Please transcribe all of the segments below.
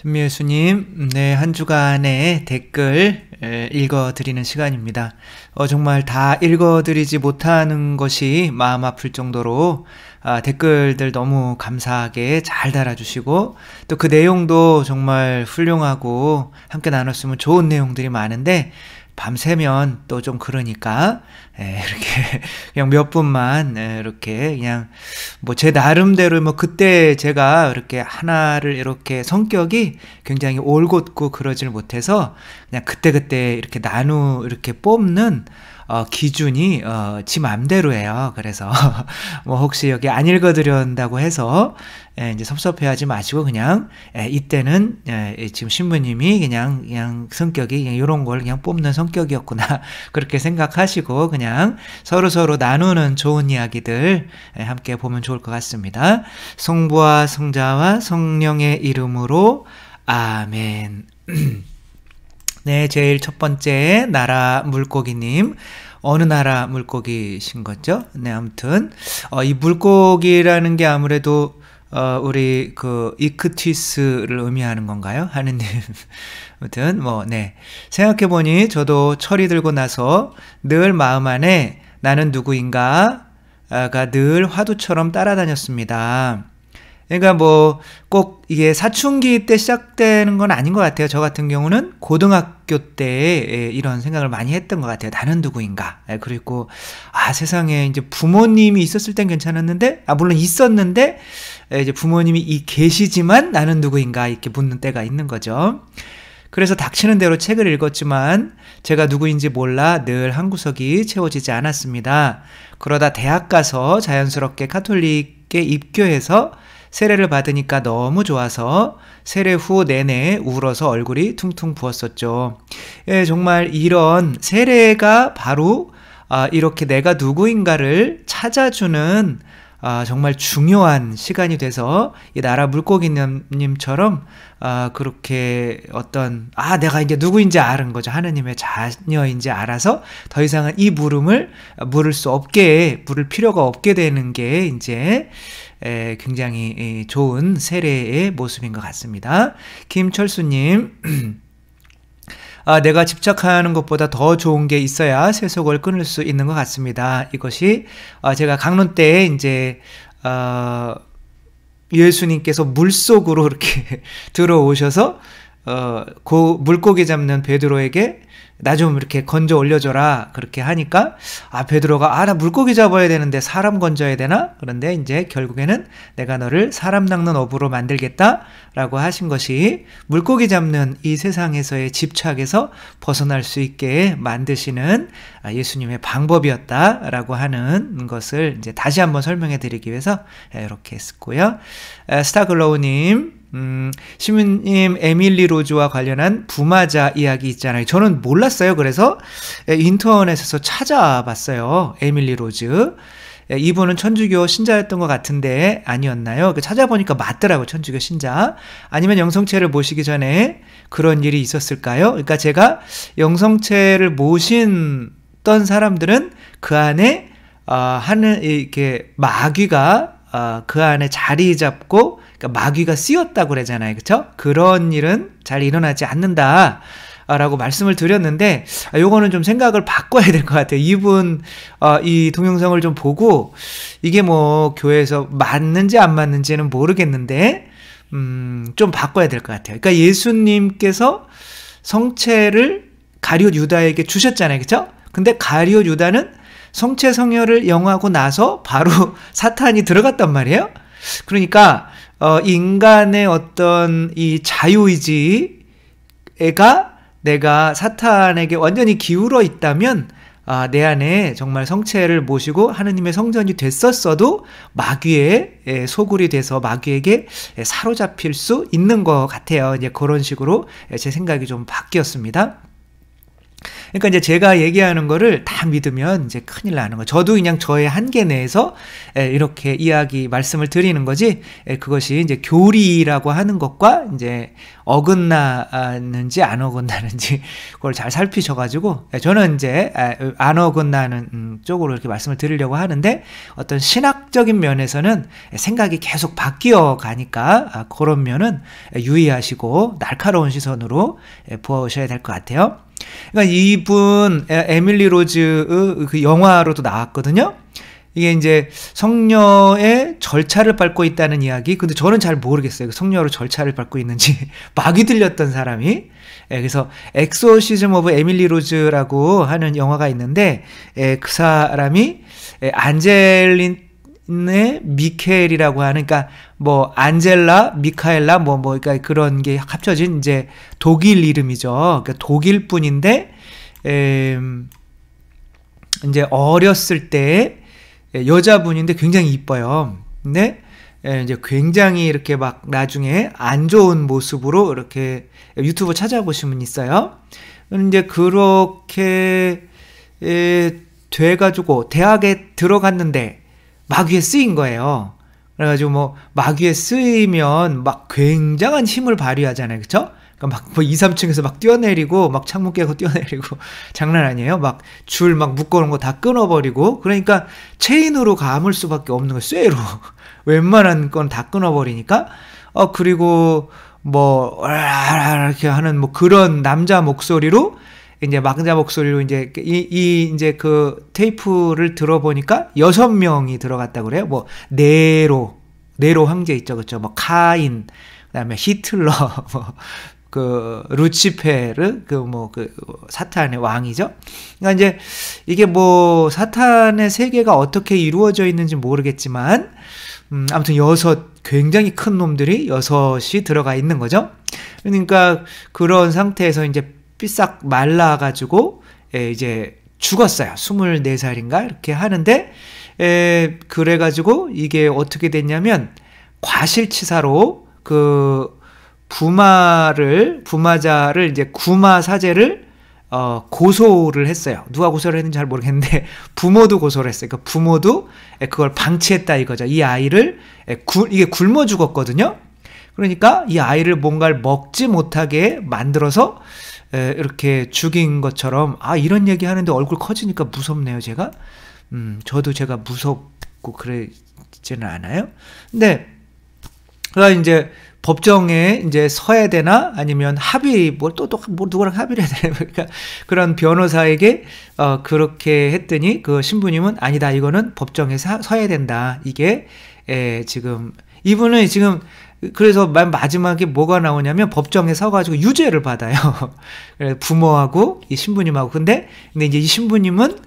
전미예수님, 네, 한 주간의 댓글 읽어드리는 시간입니다. 정말 다 읽어드리지 못하는 것이 마음 아플 정도로 댓글들 너무 감사하게 잘 달아주시고 또 그 내용도 정말 훌륭하고 함께 나눴으면 좋은 내용들이 많은데 밤새면 또 좀 그러니까 이렇게 그냥 몇 분만 이렇게 그냥 뭐 제 나름대로 뭐 그때 제가 이렇게 하나를 이렇게 성격이 굉장히 올곧고 그러질 못해서 그냥 그때그때 이렇게 이렇게 뽑는 기준이 지 맘대로예요. 그래서 뭐 혹시 여기 안 읽어드린다고 해서 이제 섭섭해하지 마시고 그냥 이때는 지금 신부님이 그냥 성격이 그냥 이런 걸 그냥 뽑는 성격이었구나 그렇게 생각하시고 그냥 서로 나누는 좋은 이야기들 함께 보면 좋을 것 같습니다. 성부와 성자와 성령의 이름으로 아멘. 네, 제일 첫 번째 나라 물고기님. 어느 나라 물고기신 거죠? 네, 아무튼 이 물고기라는 게 아무래도 우리 그 이크티스를 의미하는 건가요? 하느님. 아무튼 네. 생각해 보니 저도 철이 들고 나서 늘 마음 안에 나는 누구인가가 늘 화두처럼 따라다녔습니다. 그러니까 뭐 꼭 이게 사춘기 때 시작되는 건 아닌 것 같아요. 저 같은 경우는 고등학교 때 이런 생각을 많이 했던 것 같아요. 나는 누구인가. 그리고 세상에 이제 부모님이 있었을 땐 괜찮았는데 물론 있었는데 이제 부모님이 계시지만 나는 누구인가 이렇게 묻는 때가 있는 거죠. 그래서 닥치는 대로 책을 읽었지만 제가 누구인지 몰라 늘 한 구석이 채워지지 않았습니다. 그러다 대학 가서 자연스럽게 가톨릭에 입교해서 세례를 받으니까 너무 좋아서 세례 후 내내 울어서 얼굴이 퉁퉁 부었었죠. 정말 이런 세례가 바로 이렇게 내가 누구인가를 찾아주는 정말 중요한 시간이 돼서 이 나라 물고기님처럼 그렇게 내가 이제 누구인지 아는 거죠. 하느님의 자녀인지 알아서 더 이상은 이 물음을 물을 필요가 없게 되는 게 이제 굉장히 좋은 세례의 모습인 것 같습니다. 김철수님. 내가 집착하는 것보다 더 좋은 게 있어야 세속을 끊을 수 있는 것 같습니다. 이것이 제가 강론 때 이제 예수님께서 물속으로 이렇게 들어오셔서 그 물고기 잡는 베드로에게 나 좀 이렇게 건져 올려줘라 그렇게 하니까 베드로가 나 물고기 잡아야 되는데 사람 건져야 되나? 그런데 이제 결국에는 내가 너를 사람 낚는 어부로 만들겠다 라고 하신 것이 물고기 잡는 이 세상에서의 집착에서 벗어날 수 있게 만드시는 예수님의 방법이었다라고 하는 것을 이제 다시 한번 설명해 드리기 위해서 이렇게 했고요. 스타글로우님, 시민님 에밀리 로즈와 관련한 부마자 이야기 있잖아요. 저는 몰랐어요. 그래서 인터넷에서 찾아봤어요. 에밀리 로즈. 이분은 천주교 신자였던 것 같은데 아니었나요? 찾아보니까 맞더라고요. 천주교 신자. 아니면 영성체를 모시기 전에 그런 일이 있었을까요? 그러니까 제가 영성체를 모신던 사람들은 그 안에 이렇게 마귀가 그 안에 자리 잡고 마귀가 쓰였다고 그러잖아요. 그렇죠? 그런 일은 잘 일어나지 않는다 라고 말씀을 드렸는데 요거는 좀 생각을 바꿔야 될 것 같아요. 이분 이 동영상을 좀 보고 이게 뭐 교회에서 맞는지 안 맞는지는 모르겠는데 좀 바꿔야 될 것 같아요. 그러니까 예수님께서 성체를 가룟 유다에게 주셨잖아요. 그렇죠? 근데 가룟 유다는 성체 성혈을 영하고 나서 바로 사탄이 들어갔단 말이에요. 그러니까 인간의 어떤 이 자유의지가 내가 사탄에게 완전히 기울어 있다면 내 안에 정말 성체를 모시고 하느님의 성전이 됐었어도 마귀의 소굴이 돼서 마귀에게 사로잡힐 수 있는 것 같아요. 이제 그런 식으로 제 생각이 좀 바뀌었습니다. 그러니까 이제 제가 얘기하는 거를 다 믿으면 이제 큰일 나는 거예요. 저도 그냥 저의 한계 내에서 이렇게 말씀을 드리는 거지, 그것이 이제 교리라고 하는 것과 이제 어긋나는지 안 어긋나는지 그걸 잘 살피셔가지고, 저는 이제 안 어긋나는 쪽으로 이렇게 말씀을 드리려고 하는데, 어떤 신학적인 면에서는 생각이 계속 바뀌어 가니까 그런 면은 유의하시고 날카로운 시선으로 보셔야 될 것 같아요. 그러니까 이분 에밀리 로즈의 그 영화로도 나왔거든요. 이게 이제 성녀의 절차를 밟고 있다는 이야기. 근데 저는 잘 모르겠어요. 성녀로 절차를 밟고 있는지. 마귀 들렸던 사람이. 그래서 엑소시즘 오브 에밀리 로즈라고 하는 영화가 있는데, 그 사람이 안젤린의 미켈이라고 하는, 그러니까 뭐 안젤라, 미카엘라 그러니까 그런 게 합쳐진 이제 독일 이름이죠. 그러니까 독일 분인데 이제 어렸을 때 여자분인데 굉장히 이뻐요. 근데 이제 굉장히 이렇게 막 나중에 안 좋은 모습으로 이렇게 유튜브 찾아보시면 있어요. 이제 그렇게 돼가지고 대학에 들어갔는데 마귀에 쓰인 거예요. 그래가지고 뭐 마귀에 쓰이면 막 굉장한 힘을 발휘하잖아요, 그렇죠? 그러니까 막 2, 3층에서 막 뛰어내리고 막 창문 깨고 뛰어내리고 장난 아니에요. 막 줄 막 묶어놓은 거 다 끊어버리고, 그러니까 체인으로 감을 수밖에 없는 거예요. 쇠로 웬만한 건 다 끊어버리니까. 그리고 뭐 이렇게 하는 뭐 그런 남자 목소리로 이제 이제 그 테이프를 들어보니까 6명이 들어갔다고 그래요. 뭐 네로 황제 있죠, 그렇죠? 뭐 카인, 그다음에 히틀러, 뭐 그 루치페르, 그 사탄의 왕이죠. 그러니까 이제 이게 뭐 사탄의 세계가 어떻게 이루어져 있는지 모르겠지만, 아무튼 굉장히 큰 놈들이 6이 들어가 있는 거죠. 그러니까 그런 상태에서 이제 삐싹 말라가지고 이제 죽었어요. 24살인가 이렇게 하는데, 그래가지고 이게 어떻게 됐냐면 과실치사로 그 부마자를 이제 구마사제를 고소를 했어요. 누가 고소를 했는지 잘 모르겠는데 부모도 고소를 했어요. 그러니까 부모도 그걸 방치했다 이거죠. 이 아이를 이게 굶어 죽었거든요. 그러니까 이 아이를 뭔가를 먹지 못하게 만들어서 이렇게 죽인 것처럼. 이런 얘기 하는데 얼굴 커지니까 무섭네요, 제가. 저도 제가 무섭고 그러지는 않아요. 근데 그러니까 이제 법정에 이제 서야 되나 아니면 누구랑 합의를 해야 되나, 그러니까 그런 변호사에게 그렇게 했더니 그 신부님은 아니다, 이거는 법정에 서야 된다. 이게 지금 이분은 지금 그래서 마지막에 뭐가 나오냐면 법정에 서가지고 유죄를 받아요. 부모하고 이 신부님하고. 근데 이제 이 신부님은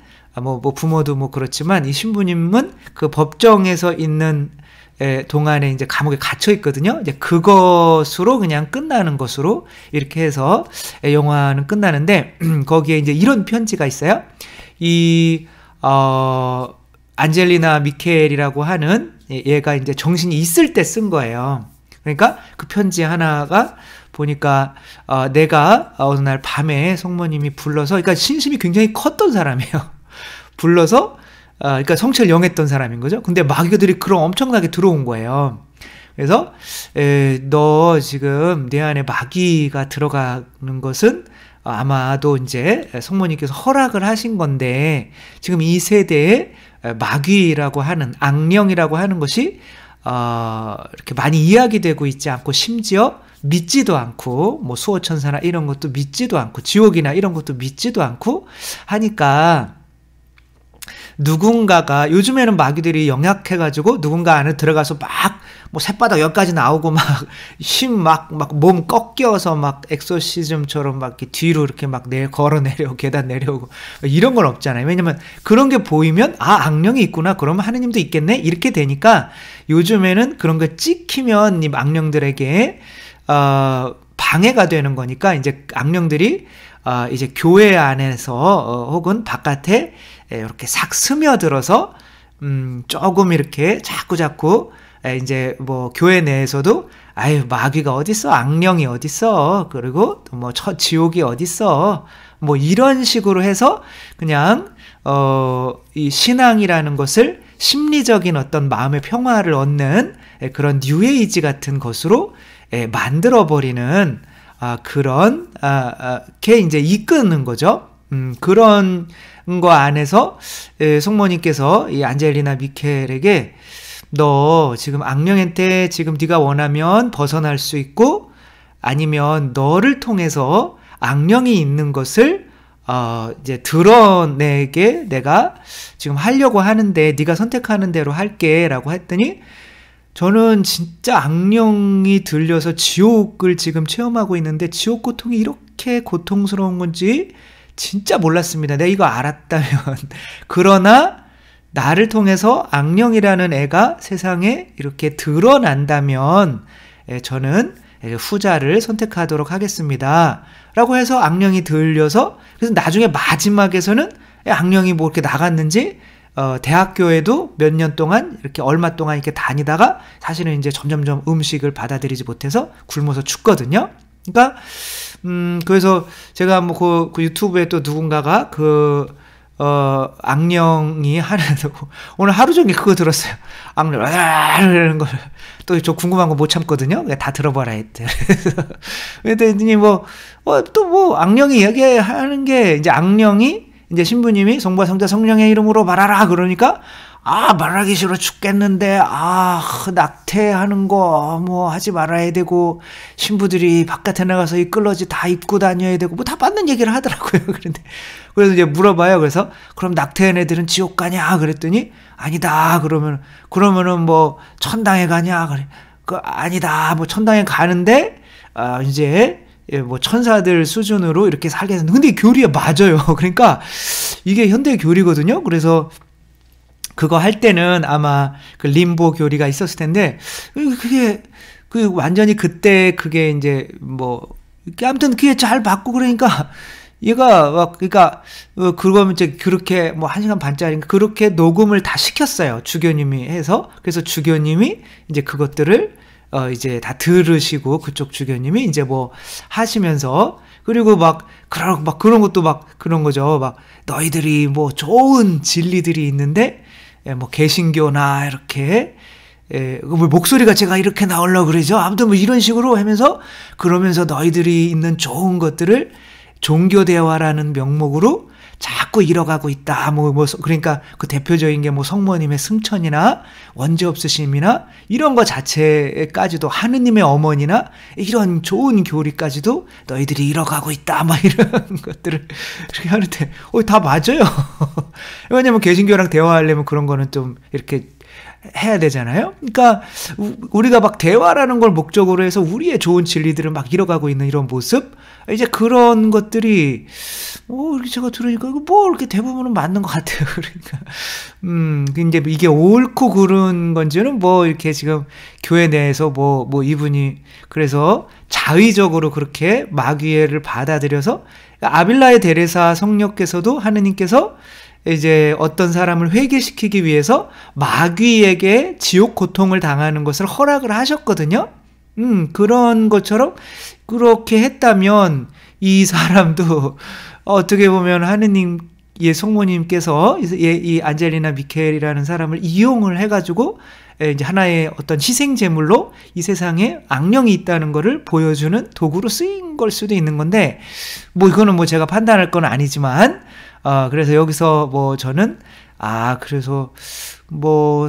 뭐 부모도 뭐 그렇지만 이 신부님은 그 법정에서 있는 동안에 이제 감옥에 갇혀 있거든요. 이제 그것으로 그냥 끝나는 것으로 이렇게 해서 영화는 끝나는데, 거기에 이제 이런 편지가 있어요. 안젤리나 미켈이라고 하는 얘가 이제 정신이 있을 때 쓴 거예요. 그러니까 그 편지 하나가 보니까 내가 어느 날 밤에 성모님이 불러서, 그러니까 신심이 굉장히 컸던 사람이에요. 불러서 그러니까 성체를 영했던 사람인 거죠. 근데 마귀들이 그럼 엄청나게 들어온 거예요. 그래서 너 지금 내 안에 마귀가 들어가는 것은 아마도 이제 성모님께서 허락을 하신 건데, 지금 이 세대에 마귀라고 하는, 악령이라고 하는 것이 이렇게 많이 이야기되고 있지 않고, 심지어 믿지도 않고, 뭐 수호천사나 이런 것도 믿지도 않고, 지옥이나 이런 것도 믿지도 않고 하니까, 누군가가, 요즘에는 마귀들이 영약해가지고 누군가 안에 들어가서 뭐 새바닥 여기까지 나오고 몸 꺾여서 엑소시즘처럼 이렇게 뒤로 이렇게 걸어 내려오고 계단 내려오고 이런 건 없잖아요. 왜냐면 그런 게 보이면 악령이 있구나, 그러면 하느님도 있겠네, 이렇게 되니까 요즘에는 그런 거 찍히면 이 악령들에게 방해가 되는 거니까, 이제 악령들이 이제 교회 안에서 혹은 바깥에 이렇게 싹 스며들어서 조금 이렇게 자꾸 이제 뭐 교회 내에서도 마귀가 어딨어, 악령이 어딨어, 그리고 뭐 지옥이 어딨어, 뭐 이런 식으로 해서 그냥 이 신앙이라는 것을 심리적인 어떤 마음의 평화를 얻는 그런 뉴에이지 같은 것으로 만들어버리는 그런 게 이제 이끄는 거죠. 그런 거 안에서 성모님께서 이 안젤리나 미켈에게 너 지금 악령한테 지금 네가 원하면 벗어날 수 있고 아니면 너를 통해서 악령이 있는 것을 이제 드러내게 내가 지금 하려고 하는데 네가 선택하는 대로 할게 라고 했더니 저는 진짜 악령이 들려서 지옥을 지금 체험하고 있는데 지옥 고통이 이렇게 고통스러운 건지 진짜 몰랐습니다. 내가 이거 알았다면 그러나 나를 통해서 악령이라는 애가 세상에 이렇게 드러난다면 저는 후자를 선택하도록 하겠습니다. 라고 해서 악령이 들려서 그래서 나중에 마지막에서는 악령이 뭐 이렇게 나갔는지 대학교에도 몇 년 동안 이렇게 얼마 동안 이렇게 다니다가 사실은 이제 점점점 음식을 받아들이지 못해서 굶어서 죽거든요. 그러니까 그래서 제가 뭐 그 유튜브에 또 누군가가 악령이 오늘 하루 종일 그거 들었어요. 악령 이런 걸 또 저 궁금한 거 못 참거든요. 다 들어봐라 했대. 그랬더니 또 뭐 악령이 이야기하는 게 이제 악령이 이제 신부님이 성부와 성자 성령의 이름으로 말하라 그러니까 말하기 싫어 죽겠는데 낙태하는 거 뭐 하지 말아야 되고 신부들이 바깥에 나가서 이 끌러지 다 입고 다녀야 되고 뭐 다 맞는 얘기를 하더라고요. 그래서 이제 물어봐요. 그래서 그럼 낙태한 애들은 지옥 가냐 그랬더니 아니다. 그러면은 뭐 천당에 가냐 그래. 아니다. 뭐 천당에 가는데 이제 뭐 천사들 수준으로 이렇게 살겠는데 근데 교리에 맞아요. 그러니까 이게 현대 교리거든요. 그래서 그거 할 때는 아마 그 림보 교리가 있었을 텐데 그게 완전히 그때 그게 이제 뭐 아무튼 그게 잘 받고 그러니까 얘가 막 그러니까 그러면 이제 그렇게 뭐 1시간 반짜리인가 그렇게 녹음을 다 시켰어요. 주교님이 해서 그래서 주교님이 이제 그것들을 이제 다 들으시고 그쪽 주교님이 이제 뭐 하시면서 그리고 막 그런 것도 막 그런 거죠. 막 너희들이 뭐 좋은 진리들이 있는데 뭐 개신교나 이렇게 뭐 목소리가 제가 이렇게 나오려고 그러죠. 아무튼 뭐 이런 식으로 하면서 그러면서 너희들이 있는 좋은 것들을 종교 대화라는 명목으로 자꾸 잃어가고 있다. 그러니까 그 대표적인 게 뭐 성모님의 승천이나 원죄 없으심이나 이런 거 자체까지도 하느님의 어머니나 이런 좋은 교리까지도 너희들이 잃어가고 있다. 막 이런 것들을 이렇게 하는데 다 맞아요. 왜냐면 개신교랑 대화하려면 그런 거는 좀 이렇게 해야 되잖아요. 그러니까 우리가 막 대화라는 걸 목적으로 해서 우리의 좋은 진리들을 막 잃어가고 있는 이런 모습 이제 그런 것들이 이렇게 제가 들으니까 뭐 이렇게 대부분은 맞는 것 같아요. 그러니까 이제 이게 옳고 그른 건지는 뭐 이렇게 지금 교회 내에서 뭐 이분이 그래서 자의적으로 그렇게 마귀를 받아들여서 아빌라의 데레사 성녀께서도 하느님께서 이제 어떤 사람을 회개시키기 위해서 마귀에게 지옥 고통을 당하는 것을 허락을 하셨거든요. 그런 것처럼 그렇게 했다면 이 사람도 어떻게 보면 하느님의 성모님께서 이 안젤리나 미켈이라는 사람을 이용을 해가지고 이제 하나의 어떤 희생 제물로 이 세상에 악령이 있다는 것을 보여주는 도구로 쓰인 걸 수도 있는 건데 뭐 이거는 뭐 제가 판단할 건 아니지만 그래서 여기서 뭐 저는 그래서 뭐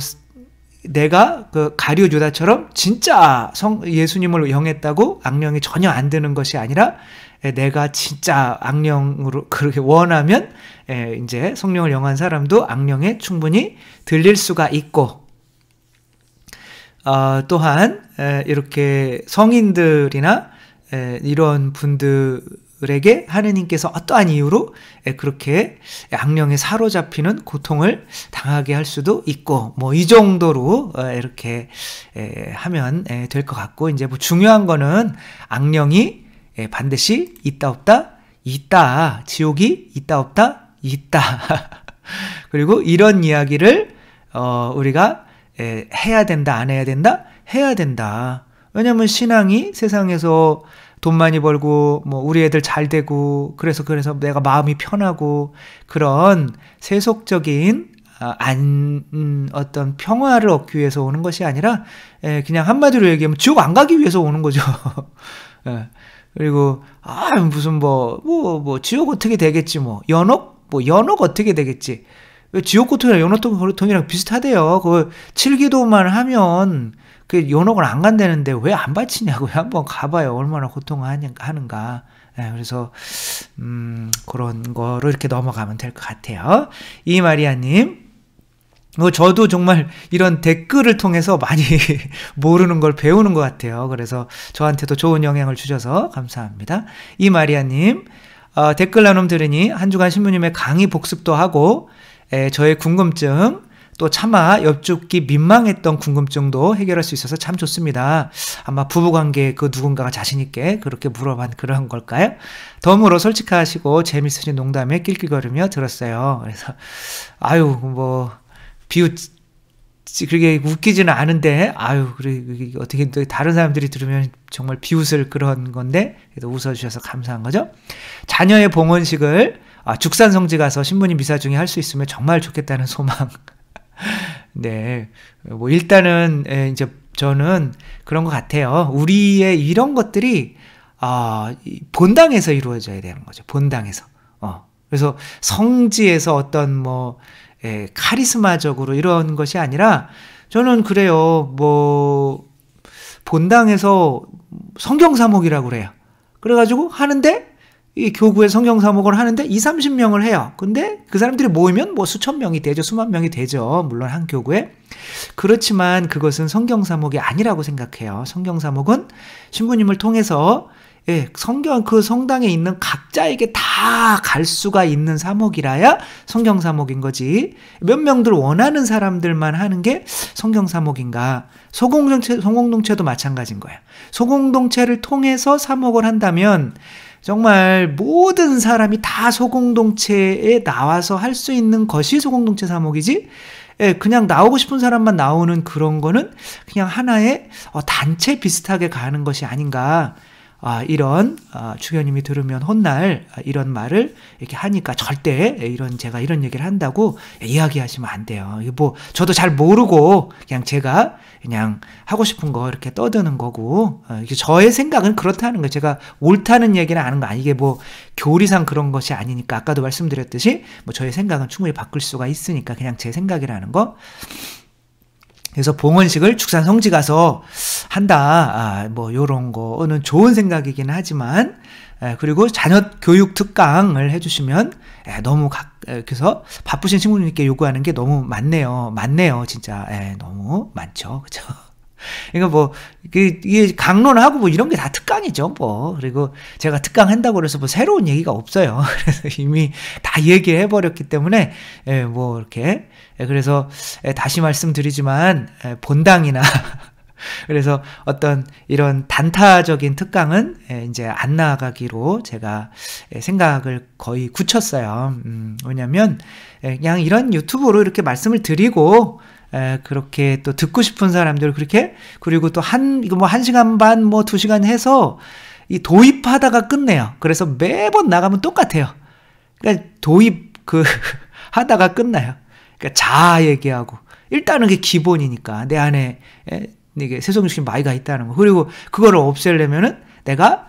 내가 그 가룟 유다처럼 진짜 예수님을 영했다고 악령이 전혀 안 드는 것이 아니라 내가 진짜 악령으로 그렇게 원하면 이제 성령을 영한 사람도 악령에 충분히 들릴 수가 있고 또한 이렇게 성인들이나 이런 분들에게 하느님께서 어떠한 이유로 그렇게 악령에 사로잡히는 고통을 당하게 할 수도 있고 뭐 이 정도로 이렇게 하면 될 것 같고 이제 뭐 중요한 거는 악령이 반드시 있다 없다? 있다. 지옥이 있다 없다? 있다. 그리고 이런 이야기를 우리가 해야 된다 안 해야 된다? 해야 된다. 왜냐하면 신앙이 세상에서 돈 많이 벌고 뭐 우리 애들 잘 되고 그래서 내가 마음이 편하고 그런 세속적인 어떤 평화를 얻기 위해서 오는 것이 아니라 그냥 한마디로 얘기하면 지옥 안 가기 위해서 오는 거죠. 그리고 무슨 지옥 어떻게 되겠지 연옥 어떻게 되겠지. 지옥 고통이랑 연옥 고통이랑 비슷하대요. 그 7기도만 하면 그 연옥을 안 간다는데 왜 안 바치냐고요. 한번 가봐요. 얼마나 고통하는가. 그래서 그런 거로 이렇게 넘어가면 될 것 같아요. 이마리아님, 저도 정말 이런 댓글을 통해서 많이 모르는 걸 배우는 것 같아요. 그래서 저한테도 좋은 영향을 주셔서 감사합니다. 이마리아님, 댓글 나눔 들으니 한 주간 신부님의 강의 복습도 하고 저의 궁금증 또 차마 여쭙기 민망했던 궁금증도 해결할 수 있어서 참 좋습니다. 아마 부부관계 그 누군가가 자신있게 그렇게 물어본 그런 걸까요? 덤으로 솔직하시고 재밌으신 농담에 낄낄거리며 들었어요. 그래서 그게 웃기지는 않은데 그래 어떻게 다른 사람들이 들으면 정말 비웃을 그런 건데 그래도 웃어주셔서 감사한 거죠. 자녀의 봉헌식을 죽산성지 가서 신부님 미사 중에 할 수 있으면 정말 좋겠다는 소망. 네, 일단은 이제 저는 그런 것 같아요. 우리의 이런 것들이 본당에서 이루어져야 되는 거죠. 본당에서. 그래서 성지에서 어떤 카리스마적으로 이런 것이 아니라 저는 그래요. 본당에서 성경사목이라고 그래요. 그래가지고 하는데 이 교구에 성경사목을 하는데 20-30명을 해요. 근데 그 사람들이 모이면 수천 명이 되죠. 수만 명이 되죠. 물론 한 교구에. 그렇지만 그것은 성경사목이 아니라고 생각해요. 성경사목은 신부님을 통해서 그 성당에 있는 각자에게 다 갈 수가 있는 사목이라야 성경사목인 거지. 몇 명들 원하는 사람들만 하는 게 성경사목인가. 소공동체도 마찬가지인 거예요. 소공동체를 통해서 사목을 한다면 정말 모든 사람이 다 소공동체에 나와서 할 수 있는 것이 소공동체 사목이지, 그냥 나오고 싶은 사람만 나오는 그런 거는 그냥 하나의 단체 비슷하게 가는 것이 아닌가. 이런 주교님이 들으면 혼날 이런 말을 이렇게 하니까 절대 제가 이런 얘기를 한다고 이야기하시면 안 돼요. 저도 잘 모르고 제가 하고 싶은 거 이렇게 떠드는 거고, 저의 생각은 그렇다는 거예요. 제가 옳다는 얘기는 아는 거 이게 교리상 그런 것이 아니니까 아까도 말씀드렸듯이 저의 생각은 충분히 바꿀 수가 있으니까 그냥 제 생각이라는 거. 그래서 봉헌식을 죽산성지 가서 한다. 요런 거는 좋은 생각이긴 하지만, 그리고 자녀 교육 특강을 해주시면, 그래서 바쁘신 친구님께 요구하는 게 너무 많네요. 진짜. 너무 많죠. 그죠? 그러니까 이게 강론하고 이런 게 다 특강이죠. 그리고 제가 특강 한다고 그래서 새로운 얘기가 없어요. 그래서 이미 다 얘기해버렸기 때문에, 이렇게. 그래서 다시 말씀드리지만, 본당이나, 그래서 어떤 이런 단타적인 특강은 이제 안 나가기로 제가 생각을 거의 굳혔어요. 왜냐면, 그냥 이런 유튜브로 이렇게 말씀을 드리고, 그렇게 또 듣고 싶은 사람들 그렇게, 그리고 또 이거 1시간 반 2시간 해서 이 도입하다가 끝내요. 그래서 매번 나가면 똑같아요. 그러니까 하다가 끝나요. 그러니까 자아 얘기하고, 일단은 그게 기본이니까 내 안에 이게 세속적인 마이가 있다는 거. 그리고 그거를 없애려면은 내가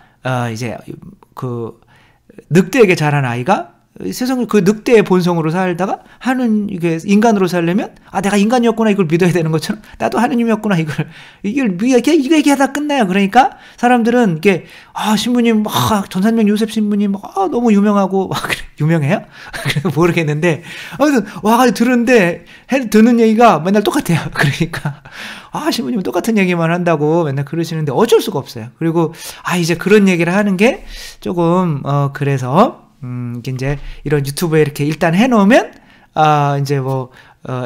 이제 늑대에게 자란 아이가 세상 늑대의 본성으로 살다가 이게 인간으로 살려면 내가 인간이었구나 이걸 믿어야 되는 것처럼 나도 하느님이었구나 이걸 얘기하다 끝나요. 그러니까 사람들은 이게 신부님 전산명 요셉 신부님 너무 유명하고 유명해요? 모르겠는데 아무튼 듣는 얘기가 맨날 똑같아요. 그러니까 신부님은 똑같은 얘기만 한다고 맨날 그러시는데 어쩔 수가 없어요. 그리고 이제 그런 얘기를 하는 게 조금 그래서 이제 이런 유튜브에 이렇게 일단 해놓으면, 이제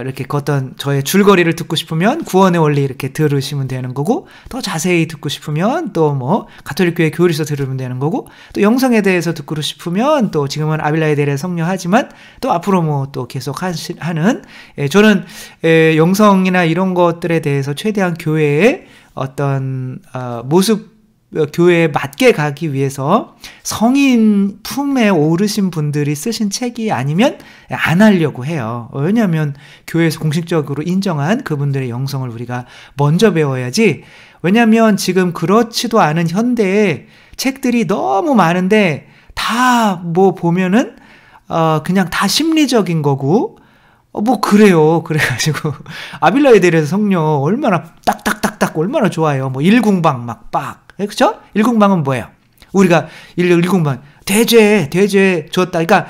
이렇게 어떤 저의 줄거리를 듣고 싶으면 구원의 원리 이렇게 들으시면 되는 거고, 더 자세히 듣고 싶으면 또 가톨릭교회 교리서 들으면 되는 거고, 또 영성에 대해서 듣고 싶으면 또 지금은 아빌라에 대해 성려하지만 또 앞으로 또 계속 하는, 저는 영성이나 이런 것들에 대해서 최대한 교회의 어떤 모습 교회에 맞게 가기 위해서 성인 품에 오르신 분들이 쓰신 책이 아니면 안 하려고 해요. 왜냐하면 교회에서 공식적으로 인정한 그분들의 영성을 우리가 먼저 배워야지. 왜냐하면 지금 그렇지도 않은 현대에 책들이 너무 많은데 다 뭐 보면은 그냥 다 심리적인 거고 뭐 그래요. 그래가지고 아빌라에 대해서 성령 얼마나 딱딱딱딱 얼마나 좋아요. 뭐 일궁방 막 빡, 그렇죠? 일궁방은 뭐예요? 우리가 일궁방 대죄 줬다. 그러니까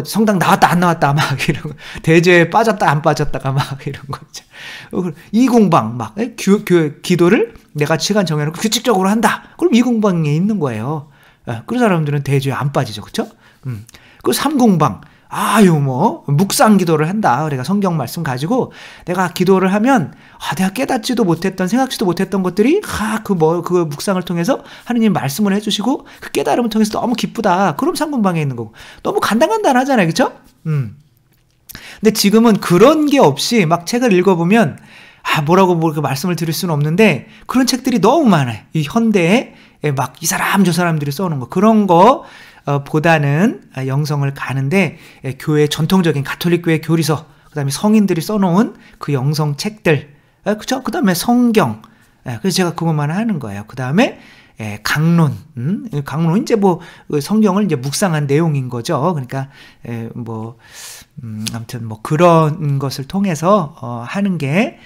성당 나왔다 안 나왔다 막 이런 거, 대죄 빠졌다 안 빠졌다가 막 이런 거죠. 이궁방 막 기도를 내가 시간 정해놓고 규칙적으로 한다. 그럼 이궁방에 있는 거예요. 그런 사람들은 대죄 안 빠지죠, 그렇죠? 그 삼궁방. 아유, 뭐, 묵상 기도를 한다. 그러니까 성경 말씀 가지고 내가 기도를 하면, 내가 깨닫지도 못했던, 생각지도 못했던 것들이, 그 묵상을 통해서 하느님 말씀을 해주시고, 그 깨달음을 통해서 너무 기쁘다. 그럼 삼궁방에 있는 거고. 너무 간단하잖아요. 그쵸? 근데 지금은 그런 게 없이 막 책을 읽어보면, 뭐라고 말씀을 드릴 수는 없는데, 그런 책들이 너무 많아요. 이 현대에 막 이 사람, 저 사람들이 써놓은 거. 그런 거, 보다는 영성을 가는데 교회 전통적인 가톨릭 교회 교리서, 그다음에 성인들이 써놓은 그 영성 책들, 그렇죠? 그다음에 성경, 그래서 제가 그것만 하는 거예요. 그다음에 강론, 강론 이제 뭐 성경을 이제 묵상한 내용인 거죠. 그러니까 아무튼 뭐 그런 것을 통해서 하는 게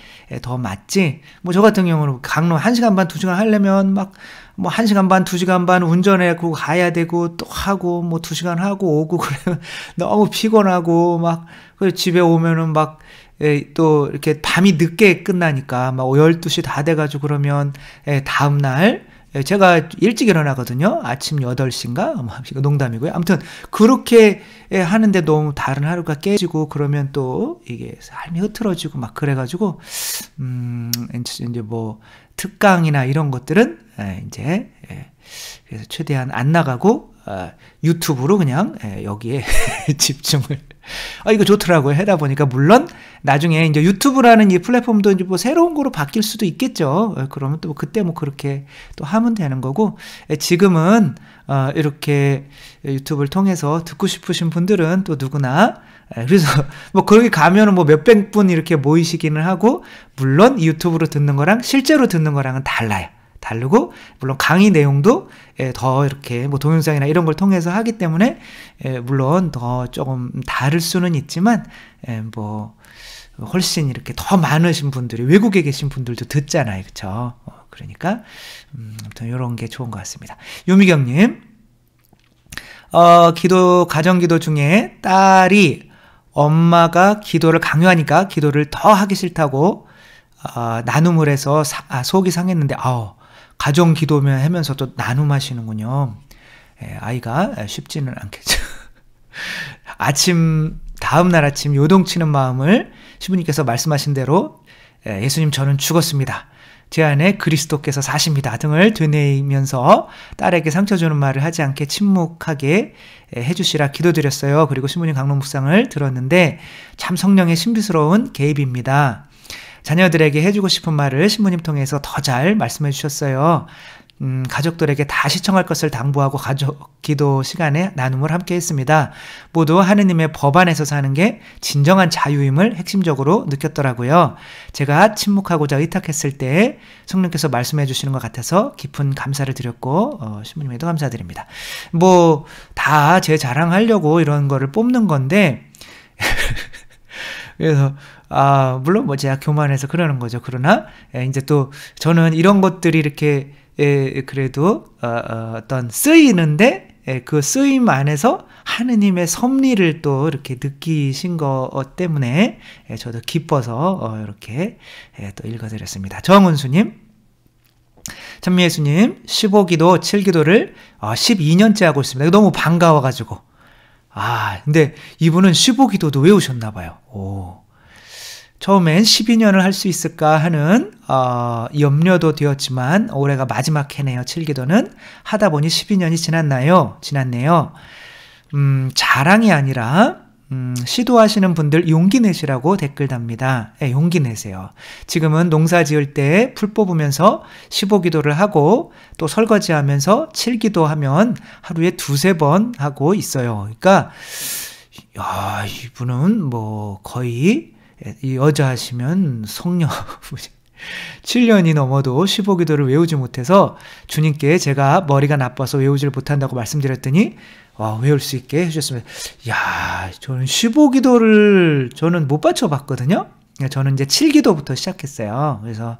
더 맞지. 뭐 저 같은 경우는 강론 1시간 반, 2시간 하려면 막 뭐 1시간 반, 2시간 반 운전해고 가야 되고 또 하고 뭐 2시간 하고 오고 그러면 너무 피곤하고 막 집에 오면은 막 또 이렇게 밤이 늦게 끝나니까 막 12시 다 돼가지고 그러면 다음 날 제가 일찍 일어나거든요. 아침 8시인가? 이거 농담이고요. 아무튼 그렇게 하는데 너무 다른 하루가 깨지고 그러면 또 이게 삶이 흐트러지고 막 그래가지고 이제 뭐 특강이나 이런 것들은 이제 그래서 최대한 안 나가고 유튜브로 그냥 여기에 집중을 이거 좋더라고요. 하다 보니까 물론 나중에 이제 유튜브라는 이 플랫폼도 이제 뭐 새로운 거로 바뀔 수도 있겠죠. 그러면 또 그때 뭐 그렇게 또 하면 되는 거고, 지금은 이렇게 유튜브를 통해서 듣고 싶으신 분들은 또 누구나 그래서 뭐 거기 가면은 뭐 몇백 분 이렇게 모이시기는 하고, 물론 유튜브로 듣는 거랑 실제로 듣는 거랑은 달라요. 다르고 물론 강의 내용도 더 이렇게 뭐 동영상이나 이런 걸 통해서 하기 때문에 물론 더 조금 다를 수는 있지만 뭐 훨씬 이렇게 더 많으신 분들이 외국에 계신 분들도 듣잖아요, 그렇죠? 그러니까 아무튼 이런 게 좋은 것 같습니다. 유미경님, 가정기도 중에 딸이 엄마가 기도를 강요하니까 기도를 더 하기 싫다고 나눔을 해서 속이 상했는데 가정 기도면 하면서 또 나눔하시는군요. 아이가 쉽지는 않겠죠. 다음날 아침 요동치는 마음을 시부님께서 말씀하신 대로 예수님 저는 죽었습니다. 제 안에 그리스도께서 사십니다 등을 되뇌이면서 딸에게 상처 주는 말을 하지 않게 침묵하게 해주시라 기도드렸어요. 그리고 시부님 강론 묵상을 들었는데 참 성령의 신비스러운 개입입니다. 자녀들에게 해주고 싶은 말을 신부님 통해서 더 잘 말씀해 주셨어요. 가족들에게 다 시청할 것을 당부하고 가족 기도 시간에 나눔을 함께 했습니다. 모두 하느님의 법 안에서 사는 게 진정한 자유임을 핵심적으로 느꼈더라고요. 제가 침묵하고자 의탁했을 때 성령께서 말씀해 주시는 것 같아서 깊은 감사를 드렸고 신부님에도 감사드립니다. 뭐 다 제 자랑하려고 이런 거를 뽑는 건데 그래서 물론 뭐 제가 교만해서 그러는 거죠. 그러나 이제 또 저는 이런 것들이 이렇게 그래도 어떤 쓰이는데 그 쓰임 안에서 하느님의 섭리를 또 이렇게 느끼신 것 때문에 저도 기뻐서 이렇게 또 읽어드렸습니다. 정은수님, 찬미예수님 15기도 7기도를 12년째 하고 있습니다. 너무 반가워가지고 근데 이분은 15기도도 외우셨나봐요. 처음엔 12년을 할 수 있을까 하는 염려도 되었지만 올해가 마지막 해네요. 7기도는 하다 보니 12년이 지났네요. 자랑이 아니라 시도하시는 분들 용기 내시라고 댓글 답니다. 네, 용기 내세요. 지금은 농사 지을 때 풀 뽑으면서 15기도를 하고 또 설거지하면서 7기도하면 하루에 2-3번 하고 있어요. 그러니까 야, 이분은 뭐 거의 여자 하시면 성녀 7년이 넘어도 15기도를 외우지 못해서 주님께 제가 머리가 나빠서 외우지를 못한다고 말씀드렸더니 외울 수 있게 해주셨습니다. 야, 저는 15기도를 저는 못 받쳐봤거든요. 저는 이제 7기도부터 시작했어요. 그래서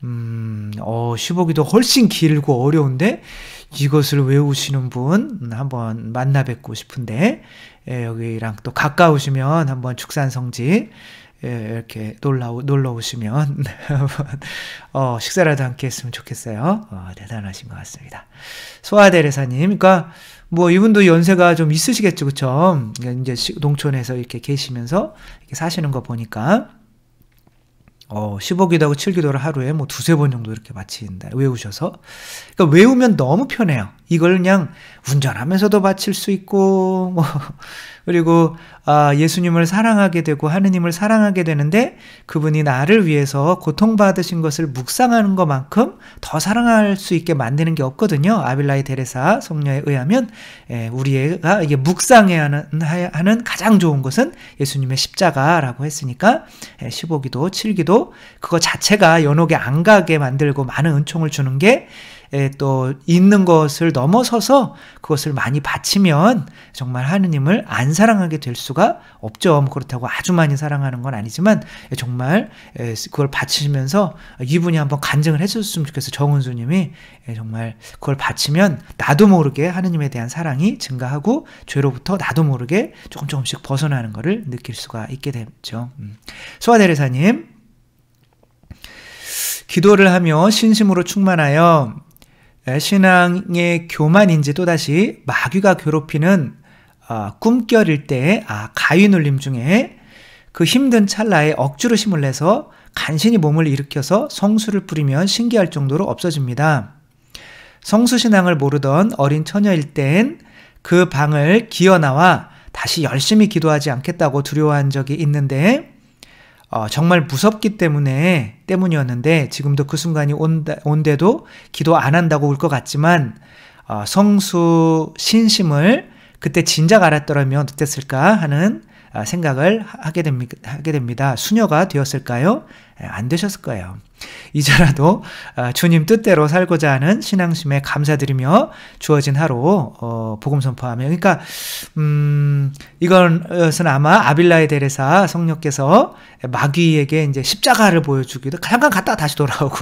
15기도 훨씬 길고 어려운데 이것을 외우시는 분 한번 만나 뵙고 싶은데 여기랑 또 가까우시면 한번 축산성지 이렇게 놀러 오시면 식사라도 함께 했으면 좋겠어요. 대단하신 것 같습니다. 소아대레사님, 그러니까 뭐 이분도 연세가 좀 있으시겠죠, 그쵸? 그러니까 이제 농촌에서 이렇게 계시면서 이렇게 사시는 거 보니까 15기도하고 7기도를 하루에 뭐 2-3번 정도 이렇게 마친다, 외우셔서. 그러니까 외우면 너무 편해요. 이걸 그냥 운전하면서도 마칠 수 있고, 그리고, 예수님을 사랑하게 되고 하느님을 사랑하게 되는데 그분이 나를 위해서 고통받으신 것을 묵상하는 것만큼 더 사랑할 수 있게 만드는 게 없거든요. 아빌라이 데레사 성녀에 의하면, 우리가 이게 묵상해야 하는 가장 좋은 것은 예수님의 십자가라고 했으니까, 15기도, 7기도, 그거 자체가 연옥에 안 가게 만들고 많은 은총을 주는 게 또 있는 것을 넘어서서 그것을 많이 바치면 정말 하느님을 안 사랑하게 될 수가 없죠. 뭐 그렇다고 아주 많이 사랑하는 건 아니지만 정말 그걸 바치면서 이분이 한번 간증을 해줬으면 좋겠어요. 정은수님이 정말 그걸 바치면 나도 모르게 하느님에 대한 사랑이 증가하고 죄로부터 나도 모르게 조금씩 벗어나는 것을 느낄 수가 있게 되죠. 소아대레사님, 기도를 하며 신심으로 충만하여 신앙의 교만인지 또다시 마귀가 괴롭히는 꿈결일 때 가위 눌림 중에 그 힘든 찰나에 억지로 힘을 내서 간신히 몸을 일으켜서 성수를 뿌리면 신기할 정도로 없어집니다. 성수신앙을 모르던 어린 처녀일 땐 그 방을 기어나와 다시 열심히 기도하지 않겠다고 두려워한 적이 있는데 정말 무섭기 때문이었는데 지금도 그 순간이 온데도 기도 안 한다고 울 것 같지만 성수 신심을 그때 진작 알았더라면 어땠을까 하는 생각을 하게 됩니다. 수녀가 되었을까요? 안 되셨을 거예요. 이제라도 주님 뜻대로 살고자 하는 신앙심에 감사드리며 주어진 하루 복음 선포하며, 그러니까 이것은 아마 아빌라의 데레사 성녀께서 마귀에게 이제 십자가를 보여주기도 잠깐 갔다가 다시 돌아오고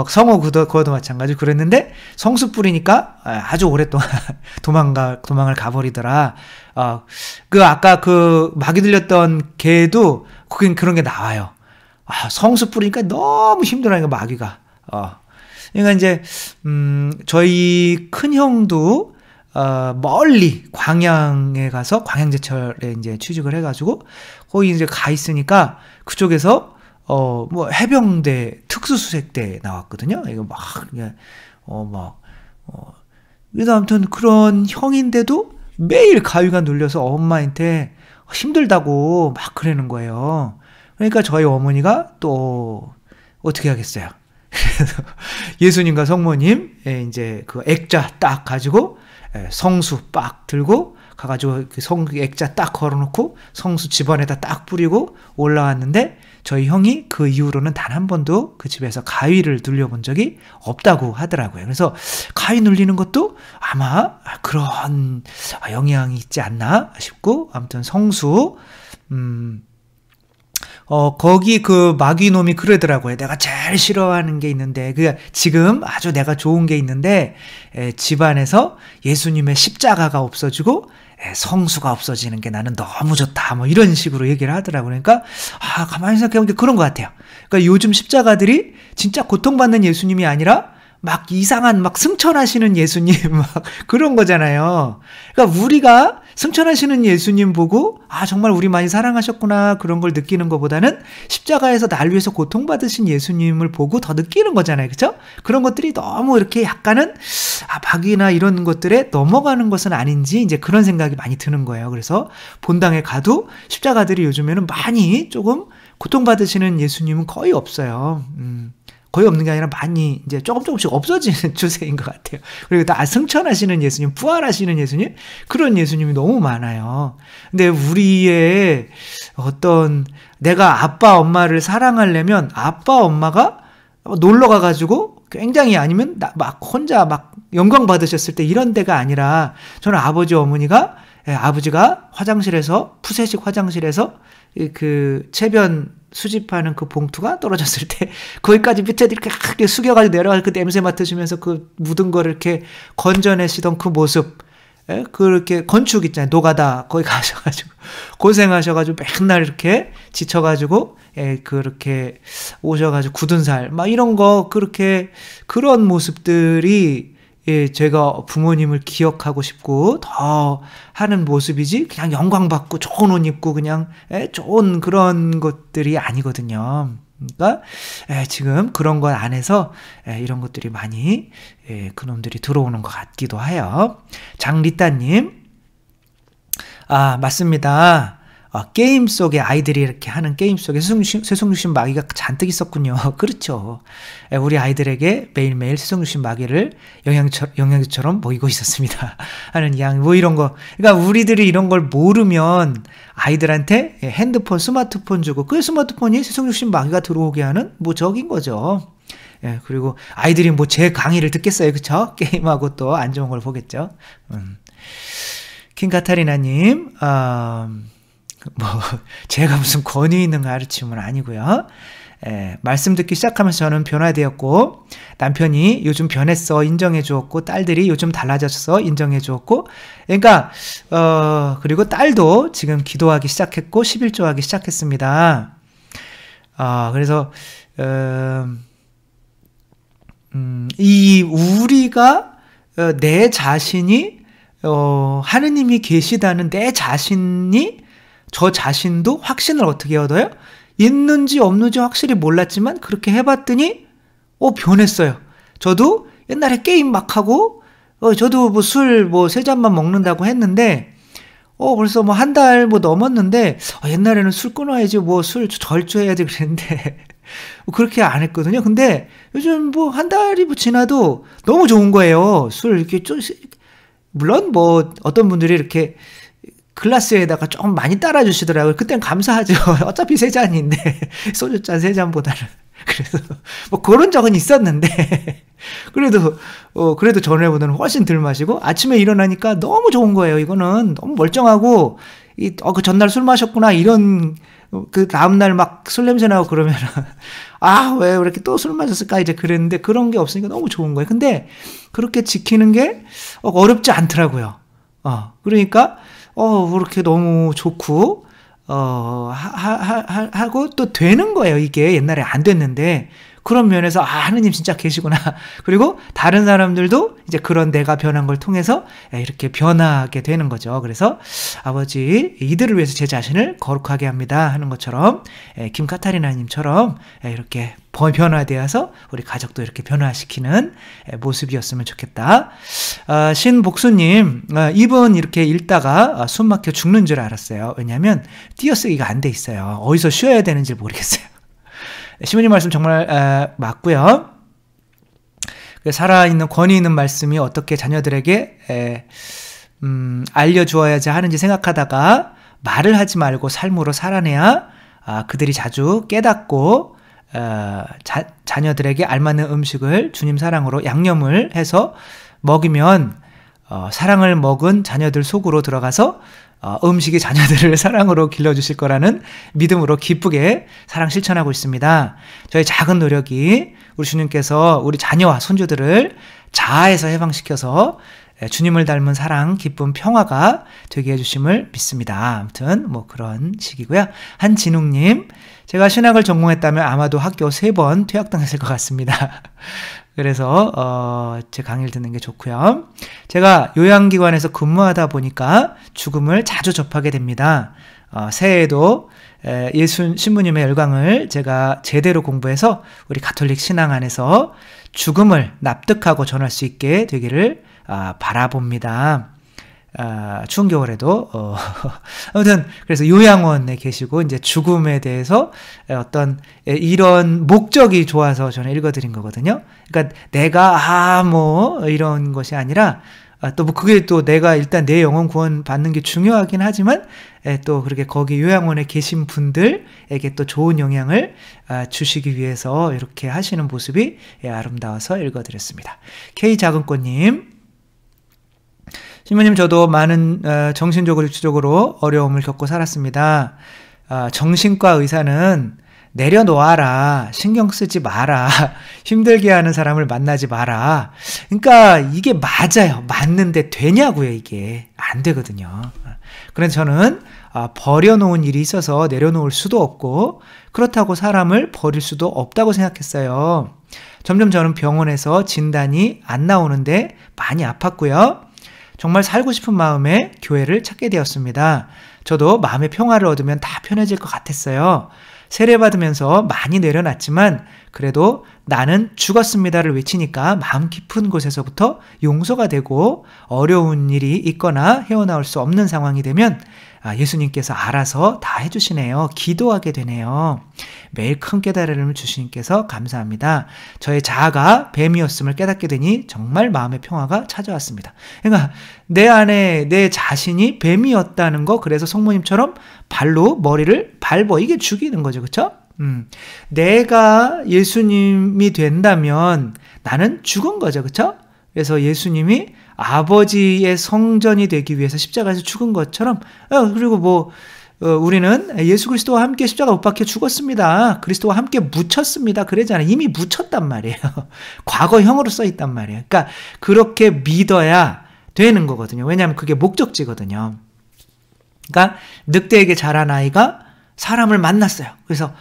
성호 그거도 마찬가지고 그랬는데 성수 뿌리니까 아주 오랫동안 도망을 가버리더라. 아까 그 마귀 들렸던 개도 그런 게 나와요. 성수 뿌리니까 너무 힘들어하니까 마귀가. 그러니까 이제 저희 큰 형도 멀리 광양에 가서 광양제철에 이제 취직을 해가지고 거기 이제 가 있으니까 그쪽에서 뭐 해병대 특수수색대 나왔거든요. 이거 그래서 아무튼 그런 형인데도 매일 가위가 눌려서 엄마한테 힘들다고 막 그러는 거예요. 그러니까 저희 어머니가 또 어떻게 하겠어요? 그래서 예수님과 성모님 이제 그 액자 딱 가지고 성수 빡 들고 가가지고 그 액자 딱 걸어놓고 성수 집안에다 딱 뿌리고 올라왔는데 저희 형이 그 이후로는 단 한 번도 그 집에서 가위를 눌려본 적이 없다고 하더라고요. 그래서 가위 눌리는 것도 아마 그런 영향이 있지 않나 싶고, 아무튼 성수 거기 그 마귀놈이 그러더라고요. 내가 제일 싫어하는 게 있는데, 지금 아주 내가 좋은 게 있는데, 집안에서 예수님의 십자가가 없어지고, 성수가 없어지는 게 나는 너무 좋다. 뭐 이런 식으로 얘기를 하더라고요. 그러니까, 가만히 생각해보니까 그런 것 같아요. 그러니까 요즘 십자가들이 진짜 고통받는 예수님이 아니라, 막 이상한 막 승천하시는 예수님 막 그런 거잖아요. 그러니까 우리가 승천하시는 예수님 보고 정말 우리 많이 사랑하셨구나 그런 걸 느끼는 것보다는 십자가에서 날 위해서 고통받으신 예수님을 보고 더 느끼는 거잖아요. 그렇죠? 그런 것들이 너무 이렇게 약간은 박이나 이런 것들에 넘어가는 것은 아닌지 이제 그런 생각이 많이 드는 거예요. 그래서 본당에 가도 십자가들이 요즘에는 많이 조금 고통받으시는 예수님은 거의 없어요. 거의 없는 게 아니라 많이 이제 조금씩 없어지는 추세인 것 같아요. 그리고 다 승천하시는 예수님, 부활하시는 예수님, 그런 예수님이 너무 많아요. 근데 우리의 내가 아빠, 엄마를 사랑하려면 아빠, 엄마가 놀러 가가지고 굉장히 아니면 막 혼자 막 영광 받으셨을 때 이런 데가 아니라 저는 아버지, 어머니가 아버지가 푸세식 화장실에서 그 체변 수집하는 그 봉투가 떨어졌을 때 거기까지 밑에 이렇게 숙여가지고 내려가서 그 냄새 맡으시면서 그 묻은 거를 이렇게 건져내시던 그 모습, 그렇게 건축 있잖아요. 노가다 거기 가셔가지고 고생하셔가지고 맨날 이렇게 지쳐가지고 그렇게 오셔가지고 굳은 살 막 이런 거 그런 모습들이 제가 부모님을 기억하고 싶고 더 하는 모습이지 그냥 영광받고 좋은 옷 입고 그냥 좋은 그런 것들이 아니거든요. 그러니까 지금 그런 것 안에서 이런 것들이 많이 그놈들이 들어오는 것 같기도 해요. 장리따님, 맞습니다. 게임 속에 아이들이 이렇게 하는 게임 속에 쇠송육신 마귀가 잔뜩 있었군요. 그렇죠. 우리 아이들에게 매일매일 쇠송육신 마귀를 영양제처럼 먹이고 있었습니다. 하는 이야기, 뭐 이런 거. 그러니까 우리들이 이런 걸 모르면 아이들한테 핸드폰, 스마트폰 주고 그 스마트폰이 쇠송육신 마귀가 들어오게 하는 적인 거죠. 그리고 아이들이 제 강의를 듣겠어요. 그쵸? 게임하고 또 안 좋은 걸 보겠죠. 킹카타리나님, 제가 무슨 권위 있는 가르침은 아니고요. 말씀 듣기 시작하면서 저는 변화되었고, 남편이 요즘 변했어 인정해 주었고, 딸들이 요즘 달라졌어 인정해 주었고, 그러니까 그리고 딸도 지금 기도하기 시작했고 11조 하기 시작했습니다. 그래서 우리가 내 자신이 하느님이 계시다는 내 자신이, 저 자신도 확신을 어떻게 얻어요? 있는지 없는지 확실히 몰랐지만 그렇게 해봤더니 변했어요. 저도 옛날에 게임 막 하고 저도 술 3잔만 먹는다고 했는데 벌써 한 달 넘었는데 옛날에는 술 끊어야지 술 절주해야지 그랬는데 그렇게 안 했거든요. 근데 요즘 한 달이 지나도 너무 좋은 거예요. 술 이렇게 물론 어떤 분들이 이렇게 글라스에다가 좀 많이 따라주시더라고요. 그땐 감사하죠. 어차피 3잔인데 소주잔 3잔보다는. 그래서 그런 적은 있었는데 그래도 전에보다는 훨씬 덜 마시고 아침에 일어나니까 너무 좋은 거예요. 이거는 너무 멀쩡하고 그 전날 술 마셨구나 이런 그 다음날 막 술 냄새 나고 그러면은 왜 이렇게 또 술 마셨을까 이제 그랬는데 그런 게 없으니까 너무 좋은 거예요. 근데 그렇게 지키는 게 어렵지 않더라고요. 그러니까 그렇게 너무 좋고 하고 또 되는 거예요. 이게 옛날에 안 됐는데 그런 면에서 하느님 진짜 계시구나. 그리고 다른 사람들도 이제 그런 내가 변한 걸 통해서 이렇게 변하게 되는 거죠. 그래서 아버지 이들을 위해서 제 자신을 거룩하게 합니다 하는 것처럼 김카타리나님처럼 이렇게 변화되어서 우리 가족도 이렇게 변화시키는 모습이었으면 좋겠다. 신복수님, 이분 이렇게 읽다가 숨 막혀 죽는 줄 알았어요. 왜냐하면 띄어쓰기가 안 돼 있어요. 어디서 쉬어야 되는지 모르겠어요. 시모님 말씀 정말 맞고요. 살아있는 권위 있는 말씀이 어떻게 자녀들에게 알려주어야지 하는지 생각하다가 말을 하지 말고 삶으로 살아내야 그들이 자주 깨닫고 자녀들에게 알맞는 음식을 주님 사랑으로 양념을 해서 먹이면 사랑을 먹은 자녀들 속으로 들어가서 음식이 자녀들을 사랑으로 길러주실 거라는 믿음으로 기쁘게 사랑 실천하고 있습니다. 저희 작은 노력이 우리 주님께서 우리 자녀와 손주들을 자아에서 해방시켜서 주님을 닮은 사랑, 기쁨, 평화가 되게 해주심을 믿습니다. 아무튼 뭐 그런 식이고요. 한진웅님, 제가 신학을 전공했다면 아마도 학교 3번 퇴학당했을 것 같습니다. 그래서 제 강의를 듣는 게 좋고요. 제가 요양기관에서 근무하다 보니까 죽음을 자주 접하게 됩니다. 새해에도 예수 신부님의 열광을 제가 제대로 공부해서 우리 가톨릭 신앙 안에서 죽음을 납득하고 전할 수 있게 되기를 바라봅니다. 추운 겨울에도 아무튼 그래서 요양원에 계시고 이제 죽음에 대해서 어떤 이런 목적이 좋아서 저는 읽어드린 거거든요. 그러니까 내가 뭐 이런 것이 아니라 또 뭐 그게 또 내가 일단 내 영혼 구원 받는 게 중요하긴 하지만 또 그렇게 거기 요양원에 계신 분들에게 또 좋은 영향을 주시기 위해서 이렇게 하시는 모습이 아름다워서 읽어드렸습니다. K자근꽃님, 신부님, 저도 많은 정신적으로 육체적으로 어려움을 겪고 살았습니다. 정신과 의사는 내려놓아라, 신경 쓰지 마라, 힘들게 하는 사람을 만나지 마라. 그러니까 이게 맞아요. 맞는데 되냐고요. 이게 안 되거든요. 그래서 저는 버려놓은 일이 있어서 내려놓을 수도 없고 그렇다고 사람을 버릴 수도 없다고 생각했어요. 점점 저는 병원에서 진단이 안 나오는데 많이 아팠고요. 정말 살고 싶은 마음에 교회를 찾게 되었습니다. 저도 마음의 평화를 얻으면 다 편해질 것 같았어요. 세례받으면서 많이 내려놨지만 그래도 나는 죽었습니다를 외치니까 마음 깊은 곳에서부터 용서가 되고 어려운 일이 있거나 헤어나올 수 없는 상황이 되면 예수님께서 알아서 다 해주시네요. 기도하게 되네요. 매일 큰 깨달음을 주시님께서 감사합니다. 저의 자아가 뱀이었음을 깨닫게 되니 정말 마음의 평화가 찾아왔습니다. 그러니까 내 안에 내 자신이 뱀이었다는 거, 그래서 성모님처럼 발로 머리를 밟어, 이게 죽이는 거죠. 그렇죠? 내가 예수님이 된다면 나는 죽은 거죠. 그렇죠? 그래서 예수님이 아버지의 성전이 되기 위해서 십자가에서 죽은 것처럼, 그리고 우리는 예수 그리스도와 함께 십자가 못 박혀 죽었습니다. 그리스도와 함께 묻혔습니다. 그러잖아요. 이미 묻혔단 말이에요. 과거형으로 써 있단 말이에요. 그러니까 그렇게 믿어야 되는 거거든요. 왜냐하면 그게 목적지거든요. 그러니까 늑대에게 자란 아이가 사람을 만났어요. 그래서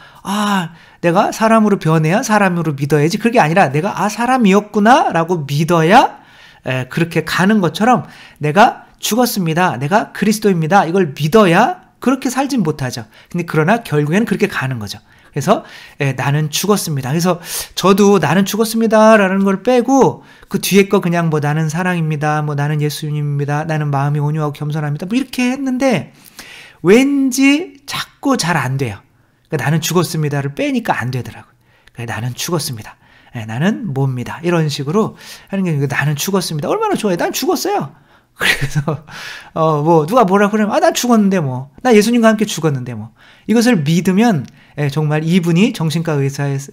내가 사람으로 변해야 사람으로 믿어야지. 그게 아니라 내가 사람이었구나 라고 믿어야 그렇게 가는 것처럼 내가 죽었습니다. 내가 그리스도입니다. 이걸 믿어야 그렇게 살진 못하죠. 근데 그러나 결국에는 그렇게 가는 거죠. 그래서 나는 죽었습니다. 그래서 저도 나는 죽었습니다라는 걸 빼고 그 뒤에 거 그냥 나는 사랑입니다. 나는 예수님입니다. 나는 마음이 온유하고 겸손합니다. 이렇게 했는데 왠지 자꾸 잘 안 돼요. 그러니까 나는 죽었습니다를 빼니까 안 되더라고요. 그러니까 나는 죽었습니다. 나는 뭡니다. 이런 식으로 하는 게 나는 죽었습니다. 얼마나 좋아요. 난 죽었어요. 그래서 누가 뭐라 그러면 난 죽었는데 나 예수님과 함께 죽었는데 이것을 믿으면 정말 이분이 정신과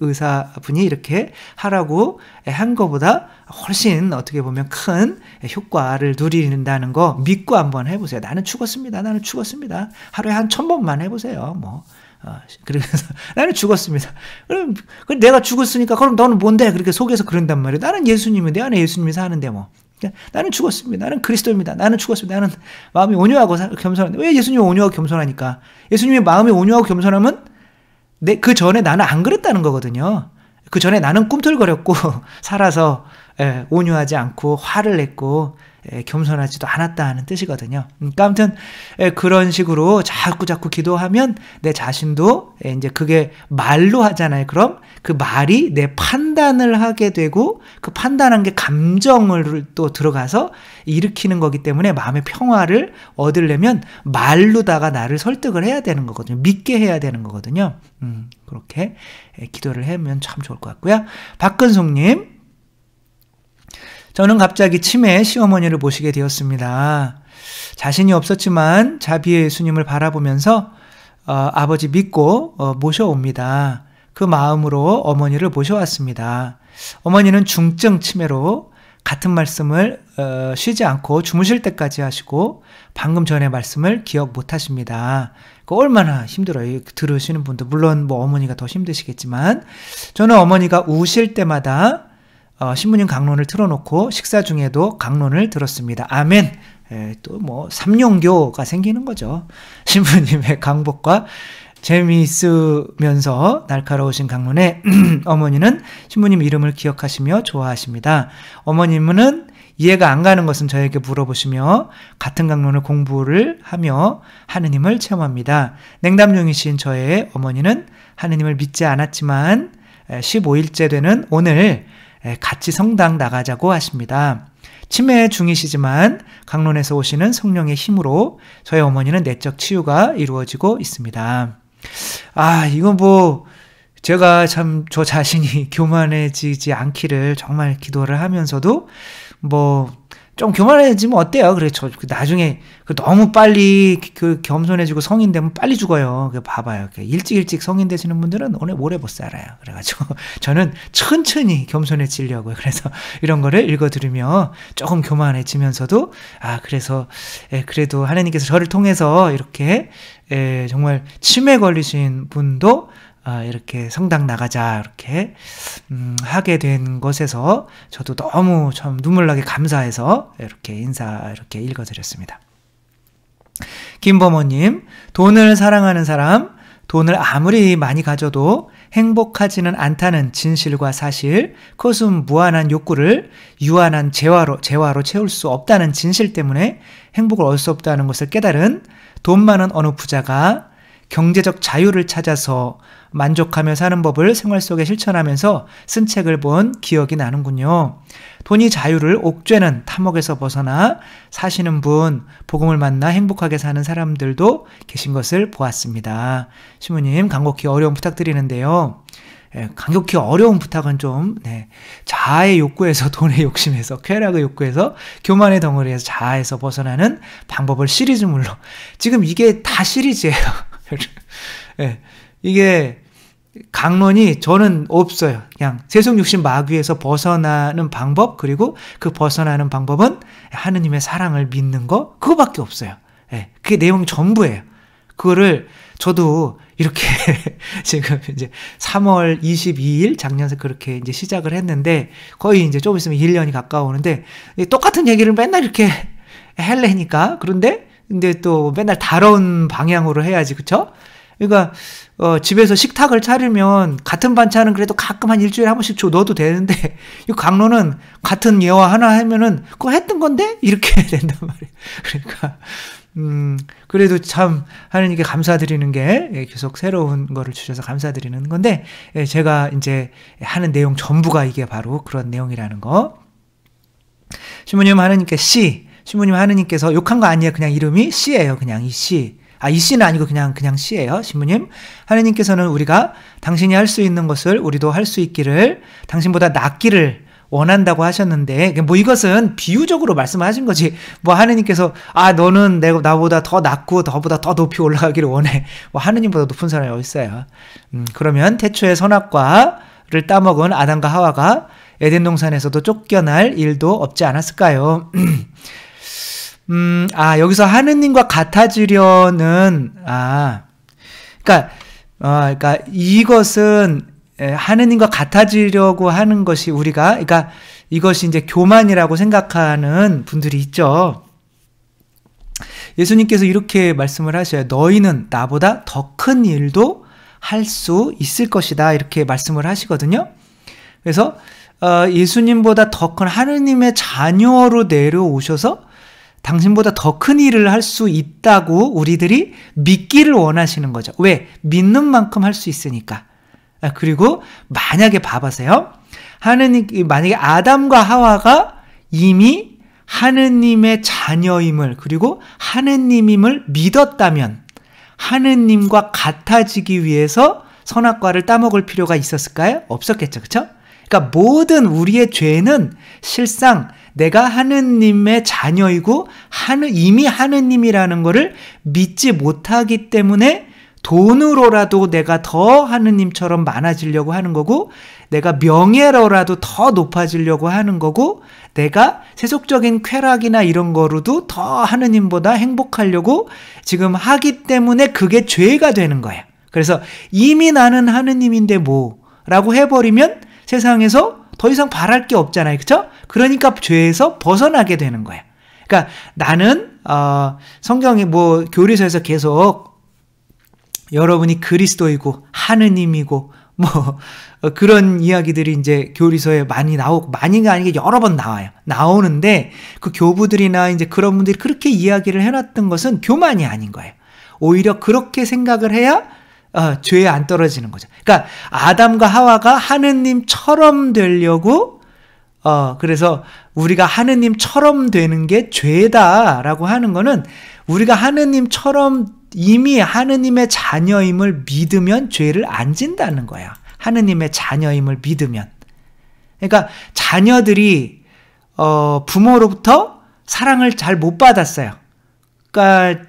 의사분이 이렇게 하라고 한 것보다 훨씬 어떻게 보면 큰 효과를 누린다는 거 믿고 한번 해보세요. 나는 죽었습니다. 나는 죽었습니다. 하루에 한 1000번만 해보세요. 그래서 나는 죽었습니다. 그럼 내가 죽었으니까 그럼 너는 뭔데? 그렇게 속에서 그런단 말이에요. 나는 예수님이 내 안에 예수님이 사는데 나는 죽었습니다. 나는 그리스도입니다. 나는 죽었습니다. 나는 마음이 온유하고 겸손한데. 왜 예수님이 온유하고 겸손하니까? 예수님이 마음이 온유하고 겸손하면 그 전에 나는 안 그랬다는 거거든요. 그 전에 나는 꿈틀거렸고 살아서 온유하지 않고 화를 냈고 겸손하지도 않았다는 뜻이거든요. 그러니까 아무튼 그런 식으로 자꾸 기도하면 내 자신도 이제 그게 말로 하잖아요. 그럼 그 말이 내 판단을 하게 되고 그 판단한 게 감정을 또 들어가서 일으키는 거기 때문에 마음의 평화를 얻으려면 말로다가 나를 설득을 해야 되는 거거든요. 믿게 해야 되는 거거든요. 그렇게 기도를 하면 참 좋을 것 같고요. 박근송님, 저는 갑자기 치매에 시어머니를 모시게 되었습니다. 자신이 없었지만 자비의 예수님을 바라보면서 아버지 믿고 모셔옵니다. 그 마음으로 어머니를 모셔왔습니다. 어머니는 중증 치매로 같은 말씀을 쉬지 않고 주무실 때까지 하시고 방금 전에 말씀을 기억 못 하십니다. 얼마나 힘들어요. 들으시는 분들. 물론 뭐 어머니가 더 힘드시겠지만 저는 어머니가 우실 때마다 신부님 강론을 틀어놓고 식사 중에도 강론을 들었습니다. 아멘. 또 뭐 삼룡교가 생기는 거죠. 신부님의 강복과 재미있으면서 날카로우신 강론에 어머니는 신부님 이름을 기억하시며 좋아하십니다. 어머님은 이해가 안 가는 것은 저에게 물어보시며 같은 강론을 공부를 하며 하느님을 체험합니다. 냉담중이신 저의 어머니는 하느님을 믿지 않았지만 15일째 되는 오늘 같이 성당 나가자고 하십니다. 치매 중이시지만 강론에서 오시는 성령의 힘으로 저희 어머니는 내적 치유가 이루어지고 있습니다. 이건 뭐 제가 참 저 자신이 교만해지지 않기를 정말 기도를 하면서도 뭐 좀 교만해지면 어때요? 그래 저 나중에 너무 빨리 겸손해지고 성인 되면 빨리 죽어요. 봐봐요. 일찍 성인 되시는 분들은 오래 못 살아요. 그래가지고 저는 천천히 겸손해지려고요. 그래서 이런 거를 읽어드리며 조금 교만해지면서도 그래서 그래도 하나님께서 저를 통해서 이렇게 정말 치매 걸리신 분도 이렇게 성당 나가자 이렇게 하게 된 것에서 저도 너무 참 눈물나게 감사해서 이렇게 이렇게 읽어드렸습니다. 김범호님, 돈을 사랑하는 사람, 돈을 아무리 많이 가져도 행복하지는 않다는 진실과 사실, 그것은 무한한 욕구를 유한한 재화로 채울 수 없다는 진실 때문에 행복을 얻을 수 없다는 것을 깨달은 돈 많은 어느 부자가 경제적 자유를 찾아서 만족하며 사는 법을 생활 속에 실천하면서 쓴 책을 본 기억이 나는군요. 돈이 자유를 옥죄는 탐욕에서 벗어나 사시는 분, 복음을 만나 행복하게 사는 사람들도 계신 것을 보았습니다. 신부님, 간곡히 어려움 부탁드리는데요. 간곡히 어려운 부탁은 좀 자아의 욕구에서 돈의 욕심에서 쾌락의 욕구에서 교만의 덩어리에서 자아에서 벗어나는 방법을 시리즈물로 지금 이게 다 시리즈예요. 이게 강론이 저는 없어요. 그냥 세속 욕심 마귀에서 벗어나는 방법, 그리고 그 벗어나는 방법은 하느님의 사랑을 믿는 거, 그거밖에 없어요. 그게 내용 전부예요. 그거를 저도 이렇게 지금 이제 3월 22일 작년에 그렇게 이제 시작을 했는데 거의 이제 좀 있으면 1년이 가까우는데 똑같은 얘기를 맨날 이렇게 하려니까 근데 또 맨날 다른 방향으로 해야지, 그쵸? 그러니까 집에서 식탁을 차리면 같은 반찬은 그래도 가끔 한 일주일에 한 번씩 넣어도 되는데 이 강론은 같은 예화 하나 하면은 그거 했던 건데 이렇게 된단 말이에요. 그러니까 그래도 참 하나님께 감사드리는 게 계속 새로운 거를 주셔서 감사드리는 건데 제가 이제 하는 내용 전부가 이게 바로 그런 내용이라는 거. 신부님 하나님께 신부님 하느님께서 욕한 거 아니에요. 그냥 이름이 씨예요. 그냥 이 씨. 이 씨는 아니고 그냥 씨예요. 신부님. 하느님께서는 우리가 당신이 할 수 있는 것을 우리도 할 수 있기를, 당신보다 낫기를 원한다고 하셨는데, 뭐 이것은 비유적으로 말씀하신 거지. 뭐 하느님께서 너는 나보다 더 낫고 너보다 더 높이 올라가기를 원해. 뭐 하느님보다 높은 사람이 어디 있어요. 그러면 태초에 선악과를 따먹은 아담과 하와가 에덴 동산에서도 쫓겨날 일도 없지 않았을까요? 여기서 하느님과 같아지려는, 그러니까 이것은 하느님과 같아지려고 하는 것이 그러니까 이것이 이제 교만이라고 생각하는 분들이 있죠. 예수님께서 이렇게 말씀을 하셔요. 너희는 나보다 더 큰 일도 할 수 있을 것이다. 이렇게 말씀을 하시거든요. 그래서 예수님보다 더 큰 하느님의 자녀로 내려오셔서 당신보다 더 큰 일을 할 수 있다고 우리들이 믿기를 원하시는 거죠. 왜? 믿는 만큼 할 수 있으니까. 그리고 만약에 봐보세요. 만약에 아담과 하와가 이미 하느님의 자녀임을, 그리고 하느님임을 믿었다면 하느님과 같아지기 위해서 선악과를 따먹을 필요가 있었을까요? 없었겠죠. 그렇죠? 그러니까 모든 우리의 죄는 실상 내가 하느님의 자녀이고 이미 하느님이라는 것을 믿지 못하기 때문에 돈으로라도 내가 더 하느님처럼 많아지려고 하는 거고, 내가 명예로라도 더 높아지려고 하는 거고, 내가 세속적인 쾌락이나 이런 거로도 더 하느님보다 행복하려고 지금 하기 때문에 그게 죄가 되는 거예요. 그래서 이미 나는 하느님인데 뭐라고 해버리면 세상에서 더 이상 바랄 게 없잖아요. 그렇죠? 그러니까 죄에서 벗어나게 되는 거예요. 그러니까 나는 성경이 뭐 교리서에서 계속 여러분이 그리스도이고 하느님이고 뭐 그런 이야기들이 이제 교리서에 많이 나오고, 많이가 아니게 여러 번 나오는데 그 교부들이나 이제 그런 분들이 그렇게 이야기를 해놨던 것은 교만이 아닌 거예요. 오히려 그렇게 생각을 해야 죄에 안 떨어지는 거죠. 그러니까 아담과 하와가 하느님처럼 되려고 그래서 우리가 하느님처럼 되는 게 죄다라고 하는 거는, 우리가 하느님처럼 이미 하느님의 자녀임을 믿으면 죄를 안 진다는 거야. 하느님의 자녀임을 믿으면. 그러니까 자녀들이 부모로부터 사랑을 잘 못 받았어요. 그러니까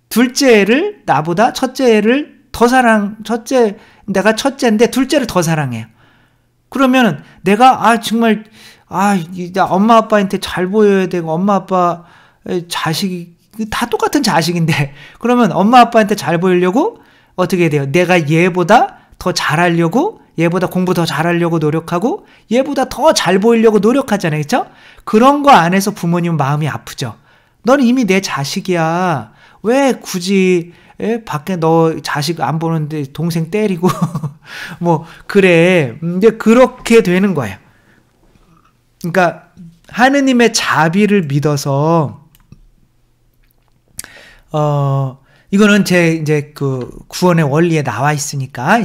둘째를 나보다 첫째를 내가 첫째인데 둘째를 더 사랑해요. 그러면 내가 정말 엄마 아빠한테 잘 보여야 되고, 엄마 아빠 자식이 다 똑같은 자식인데, 그러면 엄마 아빠한테 잘 보이려고 어떻게 돼요? 내가 얘보다 더 잘하려고, 얘보다 공부 더 잘하려고 노력하고, 얘보다 더 잘 보이려고 노력하잖아요. 그렇죠? 그런 거 안에서 부모님은 마음이 아프죠. 너는 이미 내 자식이야. 왜 굳이 밖에 너 자식 안 보는데 동생 때리고 뭐 그래. 이제 그렇게 되는 거예요. 그러니까 하느님의 자비를 믿어서 이거는 이제 그 구원의 원리에 나와 있으니까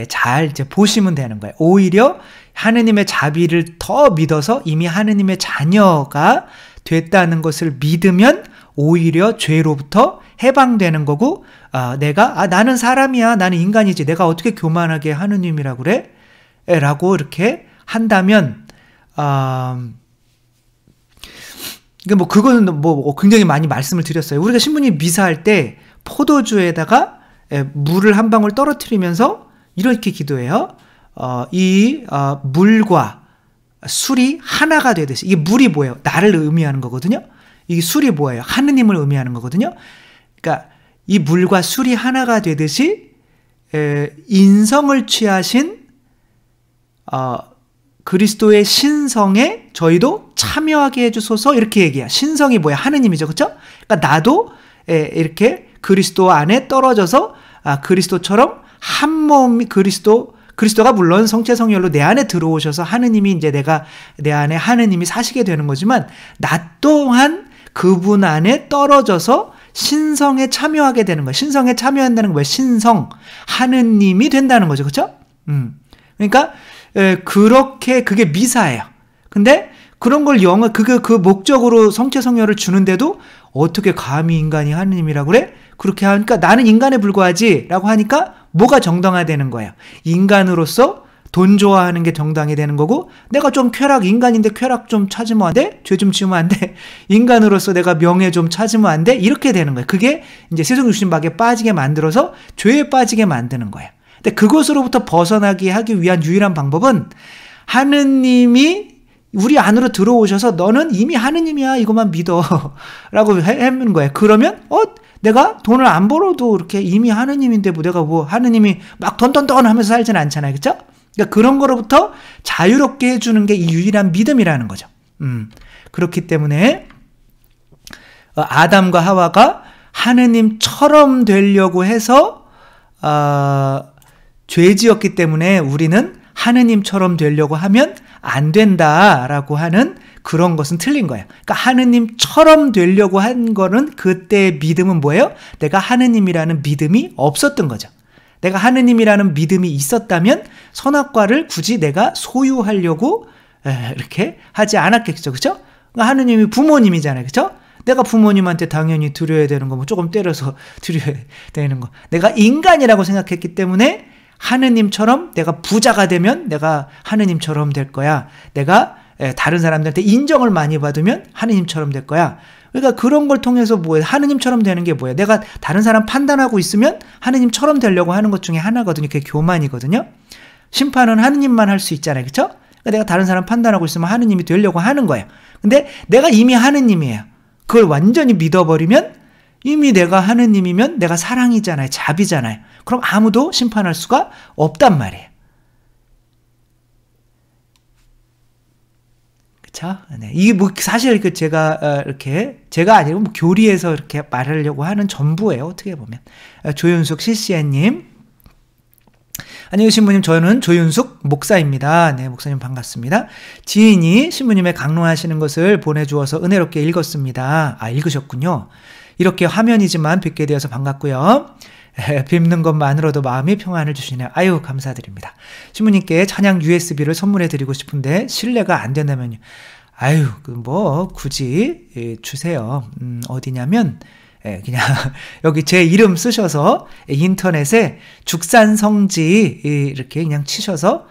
잘 보시면 되는 거예요. 오히려 하느님의 자비를 더 믿어서 이미 하느님의 자녀가 됐다는 것을 믿으면 오히려 죄로부터 해방되는 거고, 나는 사람이야, 나는 인간이지, 내가 어떻게 교만하게 하느님이라고 그래? 라고 이렇게 한다면, 그거는 굉장히 많이 말씀을 드렸어요. 우리가 신부님 미사할 때 포도주에다가 물을 한 방울 떨어뜨리면서 이렇게 기도해요. 물과 술이 하나가 되듯이. 이게 물이 뭐예요? 나를 의미하는 거거든요. 이게 술이 뭐예요? 하느님을 의미하는 거거든요. 그러니까 이 물과 술이 하나가 되듯이 인성을 취하신 그리스도의 신성에 저희도 참여하게 해주소서, 이렇게 얘기해요. 신성이 뭐야? 하느님이죠. 그렇죠? 그러니까 나도 이렇게 그리스도 안에 떨어져서 그리스도처럼 한 몸이 그리스도가 물론 성체성혈로 내 안에 들어오셔서 하느님이 내 안에 하느님이 사시게 되는 거지만, 나 또한 그분 안에 떨어져서 신성에 참여하게 되는 거예요. 신성에 참여한다는 거 뭐예요? 신성, 하느님이 된다는 거죠. 그렇죠? 그러니까 그렇게 그게 미사예요. 근데 그런 걸 그 목적으로 성체성혈을 주는데도 어떻게 감히 인간이 하느님이라고 그래? 그렇게 하니까 나는 인간에 불과하지 라고 하니까 뭐가 정당화되는 거예요? 인간으로서 돈 좋아하는 게 정당이 되는 거고, 내가 좀 인간인데 쾌락 좀 찾으면 안 돼? 죄 좀 지으면 안 돼? 인간으로서 내가 명예 좀 찾으면 안 돼? 이렇게 되는 거예요. 그게 이제 세속 육신박에 빠지게 만들어서 죄에 빠지게 만드는 거예요. 근데 그것으로부터 벗어나게 하기 위한 유일한 방법은 하느님이 우리 안으로 들어오셔서 너는 이미 하느님이야, 이것만 믿어 라고 하는 거예요. 그러면 내가 돈을 안 벌어도 이렇게 이미 하느님인데 내가 하느님이 막 돈 하면서 살지는 않잖아요. 그렇죠? 그러니까 그런 거로부터 자유롭게 해주는 게 이 유일한 믿음이라는 거죠. 그렇기 때문에 아담과 하와가 하느님처럼 되려고 해서 죄 지었기 때문에 우리는 하느님처럼 되려고 하면 안 된다라고 하는 그런 것은 틀린 거예요. 그러니까 하느님처럼 되려고 한 거는, 그때의 믿음은 뭐예요? 내가 하느님이라는 믿음이 없었던 거죠. 내가 하느님이라는 믿음이 있었다면 선악과를 굳이 내가 소유하려고 이렇게 하지 않았겠죠. 그렇죠? 그러니까 하느님이 부모님이잖아요. 그렇죠? 내가 부모님한테 당연히 드려야 되는 거, 조금 때려서 드려야 되는 거. 내가 인간이라고 생각했기 때문에 하느님처럼 내가 부자가 되면 내가 하느님처럼 될 거야. 내가 다른 사람들한테 인정을 많이 받으면 하느님처럼 될 거야. 그러니까 그런 걸 통해서 뭐예요? 하느님처럼 되는 게 뭐예요? 내가 다른 사람 판단하고 있으면 하느님처럼 되려고 하는 것 중에 하나거든요. 그게 교만이거든요. 심판은 하느님만 할 수 있잖아요. 그렇죠? 그러니까 내가 다른 사람 판단하고 있으면 하느님이 되려고 하는 거예요. 근데 내가 이미 하느님이에요. 그걸 완전히 믿어버리면 이미 내가 하느님이면 내가 사랑이잖아요. 자비잖아요. 그럼 아무도 심판할 수가 없단 말이에요. 그쵸? 네. 이게 뭐 사실 제가 제가 아니고 뭐 교리에서 이렇게 말하려고 하는 전부예요. 어떻게 보면. 조윤숙 CCN님. 안녕하세요, 신부님. 저는 조윤숙 목사입니다. 네, 목사님 반갑습니다. 지인이 신부님의 강론하시는 것을 보내주어서 은혜롭게 읽었습니다. 아, 읽으셨군요. 이렇게 화면이지만 뵙게 되어서 반갑고요. 뵙는 것만으로도 마음이 평안을 주시네요. 아유, 감사드립니다. 신부님께 찬양 USB를 선물해 드리고 싶은데 실례가 안 된다면요. 아유, 굳이 주세요. 어디냐면 그냥 여기 제 이름 쓰셔서 인터넷에 죽산성지 이렇게 그냥 치셔서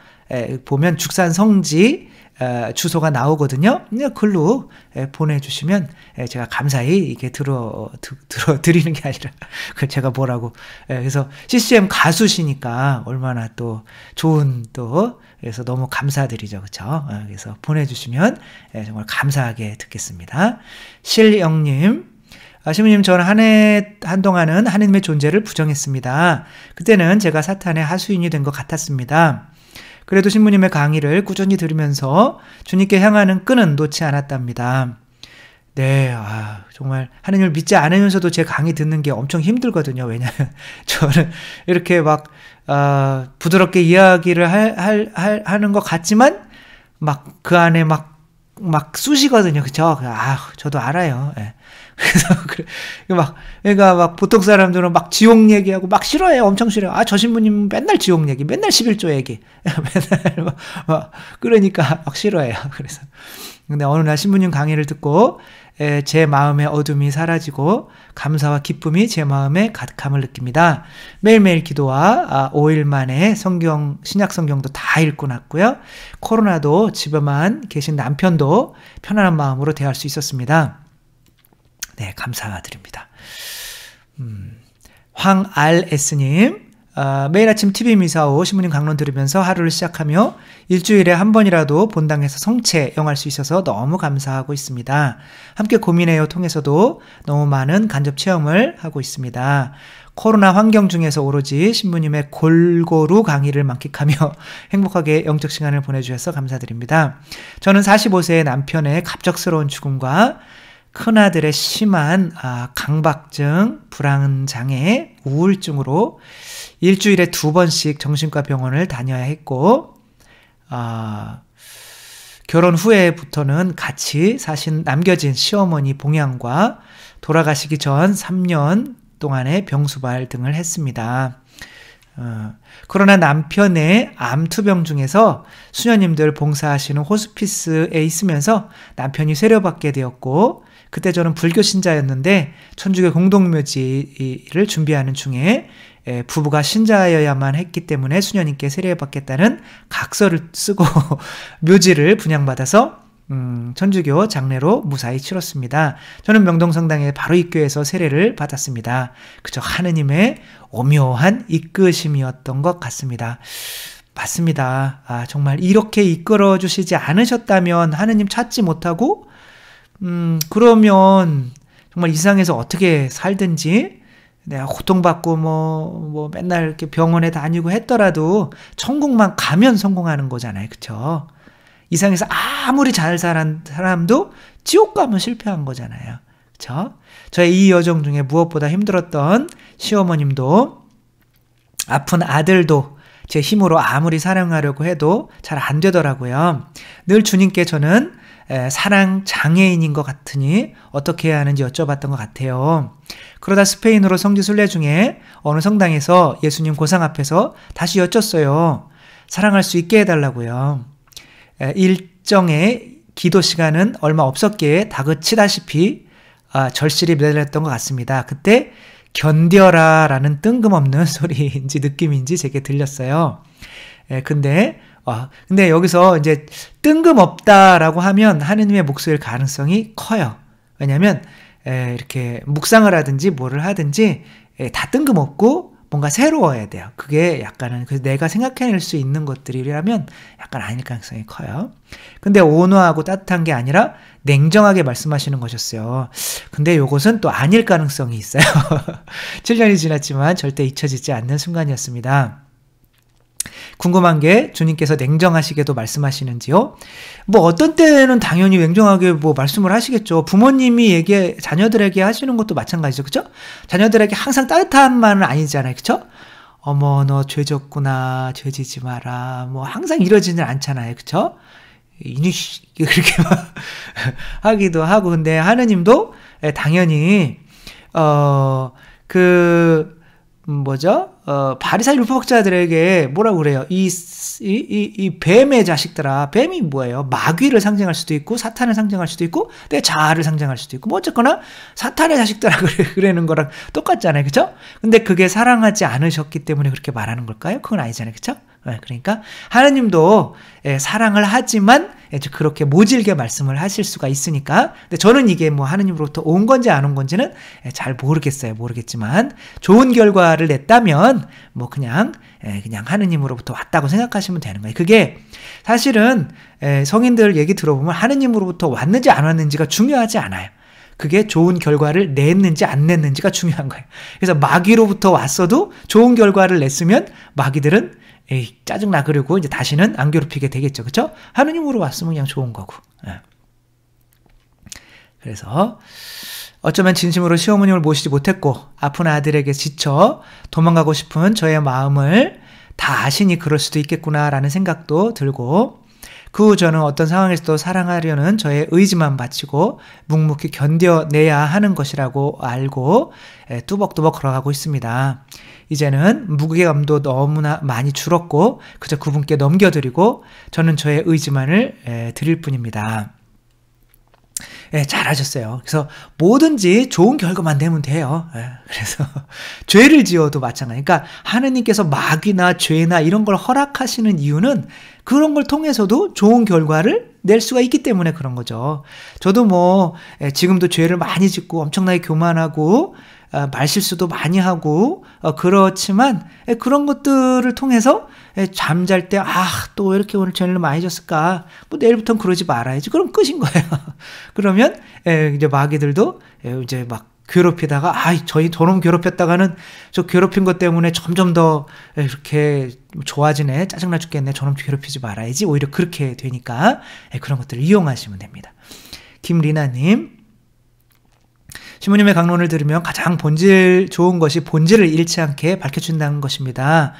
보면 죽산성지 주소가 나오거든요. 그냥 글로 보내주시면 제가 감사히 이게 드리는 게 아니라 제가 뭐라고. 그래서 CCM 가수시니까 얼마나 또 좋은 그래서 너무 감사드리죠. 그쵸? 그래서 보내주시면 정말 감사하게 듣겠습니다. 실영님. 신부님, 저는 한동안은 하느님의 존재를 부정했습니다. 그때는 제가 사탄의 하수인이 된 것 같았습니다. 그래도 신부님의 강의를 꾸준히 들으면서 주님께 향하는 끈은 놓지 않았답니다. 네, 정말 하느님을 믿지 않으면서도 제 강의 듣는 게 엄청 힘들거든요. 왜냐하면 저는 이렇게 막 부드럽게 이야기를 하는 것 같지만 막 그 안에 막 쑤시거든요. 그쵸? 저도 알아요. 네. 그래서 그러니까 막 보통 사람들은 막 지옥 얘기하고 막 싫어해요. 엄청 싫어요. 저 신부님 맨날 지옥 얘기, 맨날 11조 얘기, 맨날 그러니까 막 싫어해요. 그래서 근데 어느 날 신부님 강의를 듣고 제 마음의 어둠이 사라지고 감사와 기쁨이 제 마음에 가득함을 느낍니다. 매일매일 기도와 5일 만에 신약 성경도 다 읽고 났고요. 코로나도 집에만 계신 남편도 편안한 마음으로 대할 수 있었습니다. 네, 감사드립니다. 황RS님, 매일 아침 TV 미사오 신부님 강론 들으면서 하루를 시작하며 일주일에 한 번이라도 본당에서 성체 영할 수 있어서 너무 감사하고 있습니다. 함께 고민해요 통해서도 너무 많은 간접 체험을 하고 있습니다. 코로나 환경 중에서 오로지 신부님의 골고루 강의를 만끽하며 행복하게 영적 시간을 보내주셔서 감사드립니다. 저는 45세의 남편의 갑작스러운 죽음과 큰아들의 심한 강박증, 불안장애, 우울증으로 일주일에 2번씩 정신과 병원을 다녀야 했고 결혼 후에부터는 같이 사신 남겨진 시어머니 봉양과 돌아가시기 전 3년 동안의 병수발 등을 했습니다. 그러나 남편의 암투병 중에서 수녀님들 봉사하시는 호스피스에 있으면서 남편이 세례받게 되었고 그때 저는 불교 신자였는데 천주교 공동묘지를 준비하는 중에 부부가 신자여야만 했기 때문에 수녀님께 세례받겠다는 각서를 쓰고 묘지를 분양받아서 천주교 장례로 무사히 치렀습니다. 저는 명동성당에 바로 입교해서 세례를 받았습니다. 그저 하느님의 오묘한 이끄심이었던 것 같습니다. 맞습니다. 정말 이렇게 이끌어 주시지 않으셨다면 하느님 찾지 못하고 그러면 정말 이 세상에서 어떻게 살든지 내가 고통받고 뭐 맨날 이렇게 병원에 다니고 했더라도 천국만 가면 성공하는 거잖아요. 그쵸? 이 세상에서 아무리 잘 산 사람도 지옥 가면 실패한 거잖아요. 그쵸? 저의 이 여정 중에 무엇보다 힘들었던 시어머님도 아픈 아들도 제 힘으로 아무리 사랑하려고 해도 잘 안 되더라고요. 늘 주님께 저는 사랑 장애인인 것 같으니 어떻게 해야 하는지 여쭤봤던 것 같아요. 그러다 스페인으로 성지 순례 중에 어느 성당에서 예수님 고상 앞에서 다시 여쭸어요. 사랑할 수 있게 해달라고요. 일정의 기도 시간은 얼마 없었기에 다그치다시피 절실히 매달렸던 것 같습니다. 그때 견뎌라 라는 뜬금없는 소리인지 느낌인지 제게 들렸어요. 근데 여기서 이제 뜬금없다라고 하면 하느님의 목소리일 가능성이 커요. 왜냐하면 이렇게 묵상을 하든지 뭐를 하든지 다 뜬금없고 뭔가 새로워야 돼요. 그게 약간은 그래서 내가 생각해낼 수 있는 것들이라면 약간 아닐 가능성이 커요. 근데 온화하고 따뜻한 게 아니라 냉정하게 말씀하시는 것이었어요. 근데 요것은 또 아닐 가능성이 있어요. 7년이 지났지만 절대 잊혀지지 않는 순간이었습니다. 궁금한 게 주님께서 냉정하시게도 말씀하시는지요? 뭐 어떤 때는 당연히 냉정하게 뭐 말씀을 하시겠죠. 부모님이 자녀들에게 하시는 것도 마찬가지죠. 그쵸? 자녀들에게 항상 따뜻한 말은 아니잖아요. 그쵸? 어머, 너 죄 졌구나. 죄 지지 마라. 뭐 항상 이러지는 않잖아요. 그쵸? 그렇게 막 하기도 하고. 근데 하느님도 당연히 바리사이 율법학자들에게 뭐라고 그래요? 이 뱀의 자식들아. 뱀이 뭐예요? 마귀를 상징할 수도 있고, 사탄을 상징할 수도 있고, 내 자아를 상징할 수도 있고, 뭐 어쨌거나, 사탄의 자식들아. 그러는 거랑 똑같잖아요. 그쵸? 근데 그게 사랑하지 않으셨기 때문에 그렇게 말하는 걸까요? 그건 아니잖아요. 그쵸? 그러니까, 하느님도 사랑을 하지만, 그렇게 모질게 말씀을 하실 수가 있으니까. 근데 저는 이게 뭐 하느님으로부터 온 건지 안 온 건지는 잘 모르겠지만, 좋은 결과를 냈다면, 뭐 그냥 하느님으로부터 왔다고 생각하시면 되는 거예요. 그게 사실은 성인들 얘기 들어보면 하느님으로부터 왔는지 안 왔는지가 중요하지 않아요. 그게 좋은 결과를 냈는지 안 냈는지가 중요한 거예요. 그래서 마귀로부터 왔어도 좋은 결과를 냈으면 마귀들은 짜증나. 그리고 이제 다시는 안 괴롭히게 되겠죠. 그쵸? 하느님으로 왔으면 그냥 좋은 거고. 그래서 어쩌면 진심으로 시어머님을 모시지 못했고 아픈 아들에게 지쳐 도망가고 싶은 저의 마음을 다 아시니 그럴 수도 있겠구나라는 생각도 들고 그 후 저는 어떤 상황에서도 사랑하려는 저의 의지만 바치고 묵묵히 견뎌내야 하는 것이라고 알고 뚜벅뚜벅 걸어가고 있습니다. 이제는 무게감도 너무나 많이 줄었고 그저 그분께 넘겨드리고 저는 저의 의지만을 드릴 뿐입니다. 잘하셨어요. 그래서 뭐든지 좋은 결과만 내면 돼요. 그래서 죄를 지어도 마찬가지. 그러니까 하느님께서 마귀나 죄나 이런 걸 허락하시는 이유는 그런 걸 통해서도 좋은 결과를 낼 수가 있기 때문에 그런 거죠. 저도 뭐 지금도 죄를 많이 짓고 엄청나게 교만하고 말실수도 많이 하고 그렇지만 그런 것들을 통해서 잠잘 때 또 왜 이렇게 오늘 죄를 많이 졌을까? 뭐 내일부터는 그러지 말아야지. 그럼 끝인 거예요. 그러면 이제 마귀들도 이제 막 괴롭히다가 저놈 괴롭혔다가는 저 괴롭힌 것 때문에 점점 더 이렇게 좋아지네. 짜증나 죽겠네. 저놈 괴롭히지 말아야지. 오히려 그렇게 되니까 그런 것들을 이용하시면 됩니다. 김리나님, 신부님의 강론을 들으면 가장 본질 좋은 것이 본질을 잃지 않게 밝혀준다는 것입니다.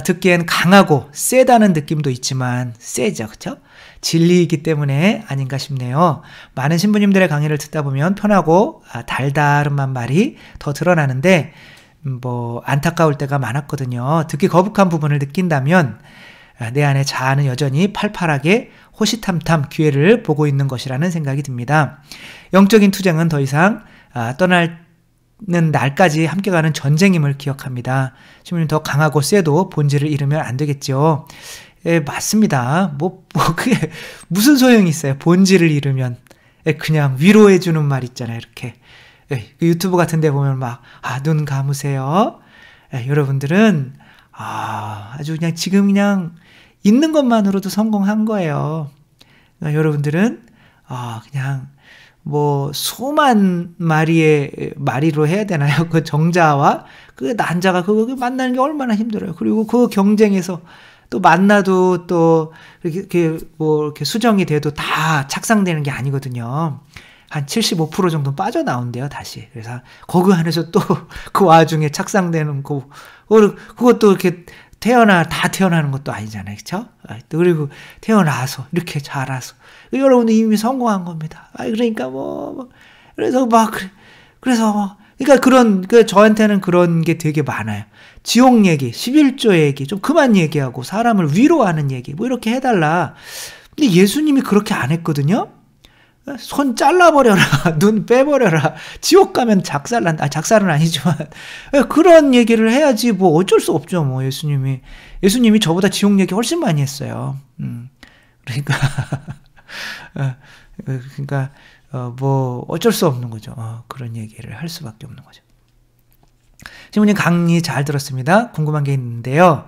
듣기엔 강하고 세다는 느낌도 있지만 세죠. 그렇죠? 진리이기 때문에 아닌가 싶네요. 많은 신부님들의 강의를 듣다 보면 편하고 달달한 말이 더 드러나는데 뭐 안타까울 때가 많았거든요. 듣기 거북한 부분을 느낀다면 내 안의 자아는 여전히 팔팔하게 호시탐탐 기회를 보고 있는 것이라는 생각이 듭니다. 영적인 투쟁은 더 이상 떠나는 날까지 함께 가는 전쟁임을 기억합니다. 신부님 더 강하고 세도 본질을 잃으면 안 되겠죠. 맞습니다. 그게 무슨 소용이 있어요. 본질을 잃으면. 그냥 위로해주는 말 있잖아요. 이렇게. 그 유튜브 같은 데 보면 눈 감으세요. 여러분들은, 아주 그냥 지금 그냥 있는 것만으로도 성공한 거예요. 여러분들은, 그냥, 수만 마리로 해야 되나요? 그 정자와 그 난자가 그거 만나는 게 얼마나 힘들어요. 그리고 그 경쟁에서 또 만나도 또 이렇게 수정이 돼도 다 착상되는 게 아니거든요. 한 75% 정도 빠져나온대요, 다시. 그래서 거기 안에서 또 그 와중에 착상되는 그것도 이렇게 다 태어나는 것도 아니잖아요. 그쵸? 그리고 태어나서, 이렇게 자라서. 여러분은 이미 성공한 겁니다. 그러니까 그러니까 저한테는 그런 게 되게 많아요. 지옥 얘기, 11조 얘기, 좀 그만 얘기하고 사람을 위로하는 얘기, 이렇게 해달라. 근데 예수님이 그렇게 안 했거든요? 손 잘라버려라, 눈 빼버려라, 지옥 가면 작살난다. 작살은 아니지만, 그런 얘기를 해야지, 어쩔 수 없죠, 예수님이 저보다 지옥 얘기 훨씬 많이 했어요. 그러니까, 그러니까 뭐 어쩔 수 없는 거죠. 그런 얘기를 할 수밖에 없는 거죠. 신부님 강의 잘 들었습니다. 궁금한 게 있는데요.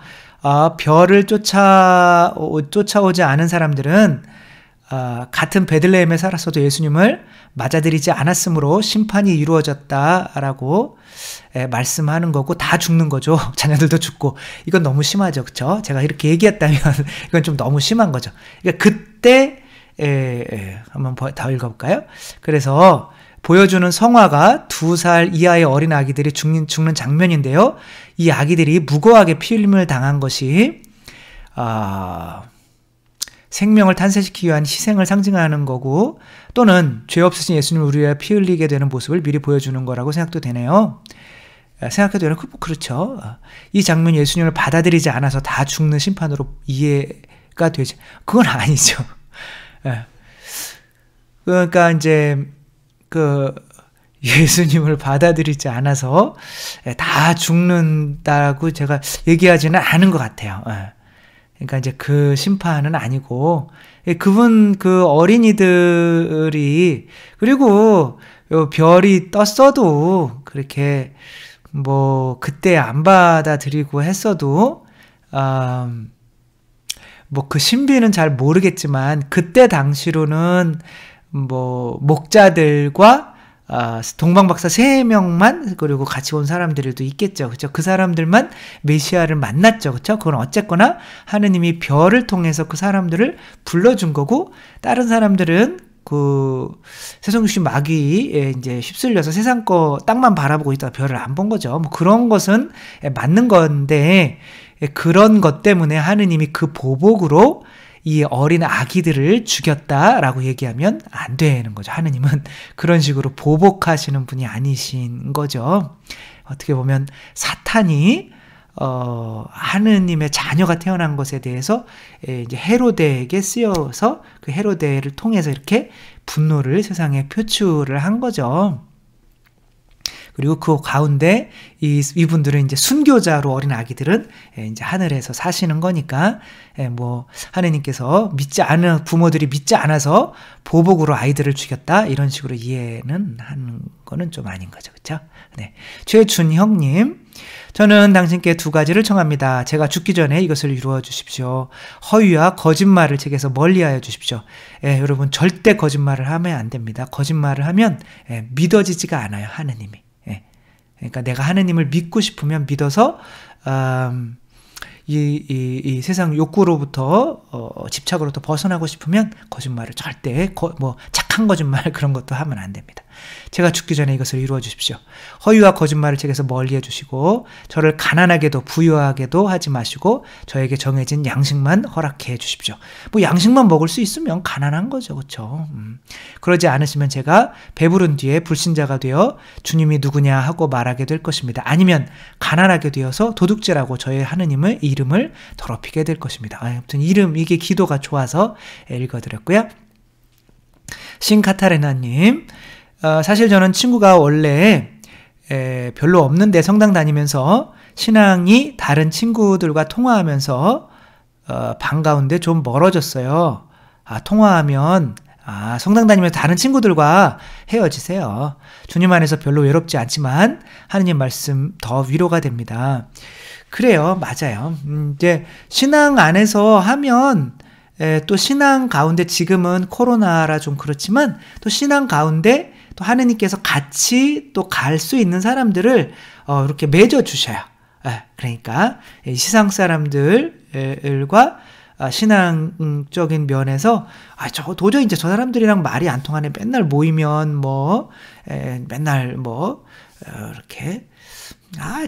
별을 쫓아오지 않은 사람들은 같은 베들레헴에 살았어도 예수님을 맞아들이지 않았으므로 심판이 이루어졌다라고 말씀하는 거고, 다 죽는 거죠. 자녀들도 죽고. 이건 너무 심하죠. 그쵸? 제가 이렇게 얘기했다면 이건 좀 너무 심한 거죠. 그러니까 그때 한번 더 읽어볼까요? 그래서 보여주는 성화가 2살 이하의 어린 아기들이 죽는 장면인데요. 이 아기들이 무고하게 피 흘림을 당한 것이 생명을 탄생시키기 위한 희생을 상징하는 거고, 또는 죄 없으신 예수님을 우리 위해 피 흘리게 되는 모습을 미리 보여주는 거라고 생각도 되네요. 생각해도 되는, 그렇죠. 이 장면이 예수님을 받아들이지 않아서 다 죽는 심판으로 이해가 되지. 그건 아니죠. 그러니까 이제 예수님을 받아들이지 않아서 다 죽는다고 제가 얘기하지는 않은 것 같아요. 그러니까 이제 그 심판은 아니고, 그 어린이들이, 그리고 별이 떴어도 그렇게 뭐 그때 안 받아들이고 했어도 뭐 그 신비는 잘 모르겠지만, 그때 당시로는 뭐 목자들과 동방박사 3명만, 그리고 같이 온 사람들도 있겠죠. 그렇죠? 그 사람들만 메시아를 만났죠. 그렇죠? 그건 어쨌거나 하느님이 별을 통해서 그 사람들을 불러준 거고, 다른 사람들은 세성육신 마귀에 이제 휩쓸려서 세상 거 땅만 바라보고 있다가 별을 안 본 거죠. 뭐 그런 것은 맞는 건데, 그런 것 때문에 하느님이 그 보복으로 이 어린 아기들을 죽였다라고 얘기하면 안 되는 거죠. 하느님은 그런 식으로 보복하시는 분이 아니신 거죠. 어떻게 보면 사탄이 하느님의 자녀가 태어난 것에 대해서 이제 헤로데에게 쓰여서 그 헤로데를 통해서 이렇게 분노를 세상에 표출을 한 거죠. 그리고 그 가운데 이분들은 이제 순교자로, 어린 아기들은 이제 하늘에서 사시는 거니까, 뭐 하느님께서 부모들이 믿지 않아서 보복으로 아이들을 죽였다, 이런 식으로 이해는 하는 거는 좀 아닌 거죠. 그렇죠? 네. 최준형님, 저는 당신께 2가지를 청합니다. 제가 죽기 전에 이것을 이루어 주십시오. 허위와 거짓말을 제게서 멀리하여 주십시오. 여러분, 절대 거짓말을 하면 안 됩니다. 거짓말을 하면 믿어지지가 않아요, 하느님이. 그러니까 내가 하느님을 믿고 싶으면 믿어서 이 세상 욕구로부터 집착으로부터 벗어나고 싶으면 거짓말을 절대 뭐 착한 거짓말 그런 것도 하면 안 됩니다. 제가 죽기 전에 이것을 이루어 주십시오. 허위와 거짓말을 제게서 멀리 해주시고, 저를 가난하게도 부유하게도 하지 마시고, 저에게 정해진 양식만 허락해 주십시오. 뭐 양식만 먹을 수 있으면 가난한 거죠. 그렇죠? 그러지 않으시면 제가 배부른 뒤에 불신자가 되어 주님이 누구냐 하고 말하게 될 것입니다. 아니면 가난하게 되어서 도둑질하고 저의 하느님의 이름을 더럽히게 될 것입니다. 아무튼 이게 기도가 좋아서 읽어드렸고요. 신카타레나님, 사실 저는 친구가 원래 별로 없는데 성당 다니면서 신앙이 다른 친구들과 통화하면서 반가운데 좀 멀어졌어요. 통화하면 성당 다니면서 다른 친구들과 헤어지세요. 주님 안에서 별로 외롭지 않지만 하느님 말씀 더 위로가 됩니다. 그래요. 맞아요. 이제 신앙 안에서 하면 또 신앙 가운데, 지금은 코로나라 좀 그렇지만 또 신앙 가운데 또 하느님께서 같이 또 갈 수 있는 사람들을 이렇게 맺어 주셔요. 그러니까 세상 사람들과 신앙적인 면에서 도저히 이제 저 사람들이랑 말이 안 통하네. 맨날 모이면 맨날 이렇게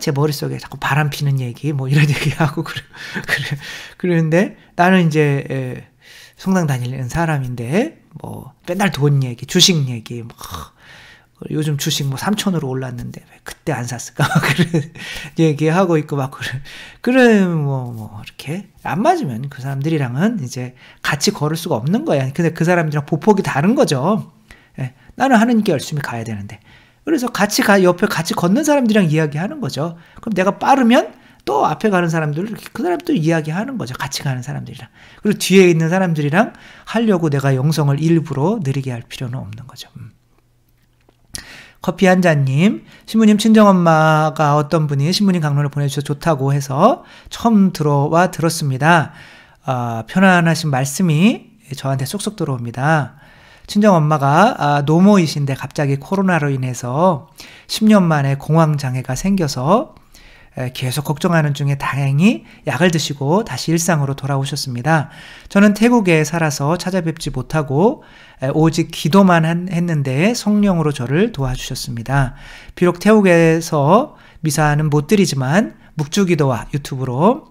제 머릿속에 자꾸 바람 피는 얘기 이런 얘기하고 그러는데, 나는 이제 성당 다니는 사람인데 맨날 돈 얘기, 주식 얘기, 요즘 주식 3,000으로 올랐는데 왜 그때 안 샀을까 그런 얘기하고 있고 이렇게 안 맞으면 그 사람들이랑은 이제 같이 걸을 수가 없는 거야. 근데 그 사람들이랑 보폭이 다른 거죠. 나는 하느님께 열심히 가야 되는데, 그래서 옆에 같이 걷는 사람들이랑 이야기하는 거죠. 그럼 내가 빠르면 또 앞에 가는 사람들, 그 사람 또 이야기하는 거죠. 같이 가는 사람들이랑. 그리고 뒤에 있는 사람들이랑 하려고 내가 영성을 일부러 느리게 할 필요는 없는 거죠. 커피 한 잔님, 신부님 친정엄마가 어떤 분이 신부님 강론을 보내주셔서 좋다고 해서 처음 들어와 들었습니다. 편안하신 말씀이 저한테 쏙쏙 들어옵니다. 친정엄마가 노모이신데 갑자기 코로나로 인해서 10년 만에 공황장애가 생겨서 계속 걱정하는 중에 다행히 약을 드시고 다시 일상으로 돌아오셨습니다. 저는 태국에 살아서 찾아뵙지 못하고 오직 기도만 했는데 성령으로 저를 도와주셨습니다. 비록 태국에서 미사는 못 드리지만 묵주기도와 유튜브로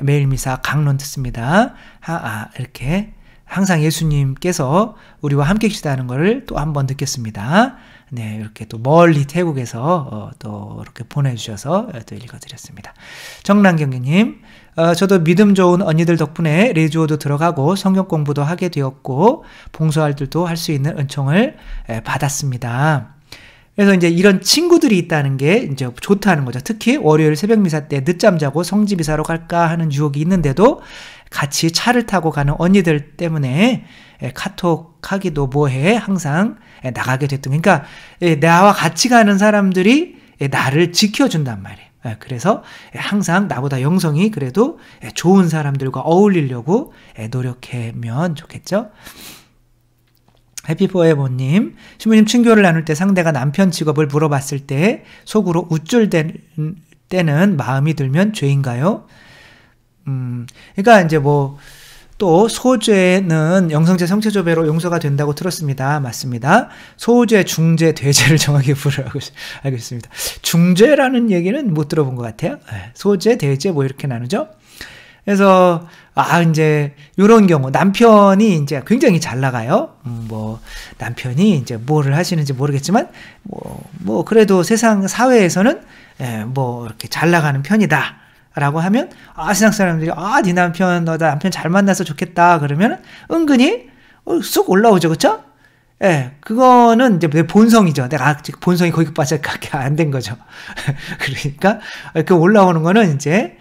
매일 미사 강론 듣습니다. 이렇게 항상 예수님께서 우리와 함께 계시다는 것을 또 한 번 느꼈습니다. 네, 이렇게 또 멀리 태국에서 또 이렇게 보내주셔서 또 읽어드렸습니다. 정란경님, 저도 믿음 좋은 언니들 덕분에 레주오도 들어가고 성경 공부도 하게 되었고 봉사활들도 할 수 있는 은총을 받았습니다. 그래서 이제 이런 친구들이 있다는 게 이제 좋다는 거죠. 특히 월요일 새벽 미사 때 늦잠 자고 성지 미사로 갈까 하는 유혹이 있는데도 같이 차를 타고 가는 언니들 때문에 카톡 하기도 뭐해 항상 나가게 됐던, 그러니까 나와 같이 가는 사람들이 나를 지켜준단 말이에요. 그래서 항상 나보다 영성이 그래도 좋은 사람들과 어울리려고 노력하면 좋겠죠. 해피포에버님, 신부님 친교를 나눌 때 상대가 남편 직업을 물어봤을 때 속으로 우쭐대는 때는 마음이 들면 죄인가요? 그러니까 이제 또 소죄는 영성죄 성체조배로 용서가 된다고 들었습니다. 맞습니다. 소죄, 중죄, 대죄를 정하게 알고 있습니다. 중죄라는 얘기는 못 들어본 것 같아요. 소죄, 대죄 이렇게 나누죠. 그래서 이제 요런 경우 남편이 이제 굉장히 잘 나가요. 남편이 이제 뭐를 하시는지 모르겠지만 그래도 세상 사회에서는 이렇게 잘 나가는 편이다. 라고 하면 세상 사람들이 네 남편 너 남편 잘 만나서 좋겠다 그러면 은근히 쑥 올라오죠. 그쵸? 그거는 이제 내 본성이죠. 내가 아직 본성이 거기까지 안 된 거죠. 그러니까 그 올라오는 거는 이제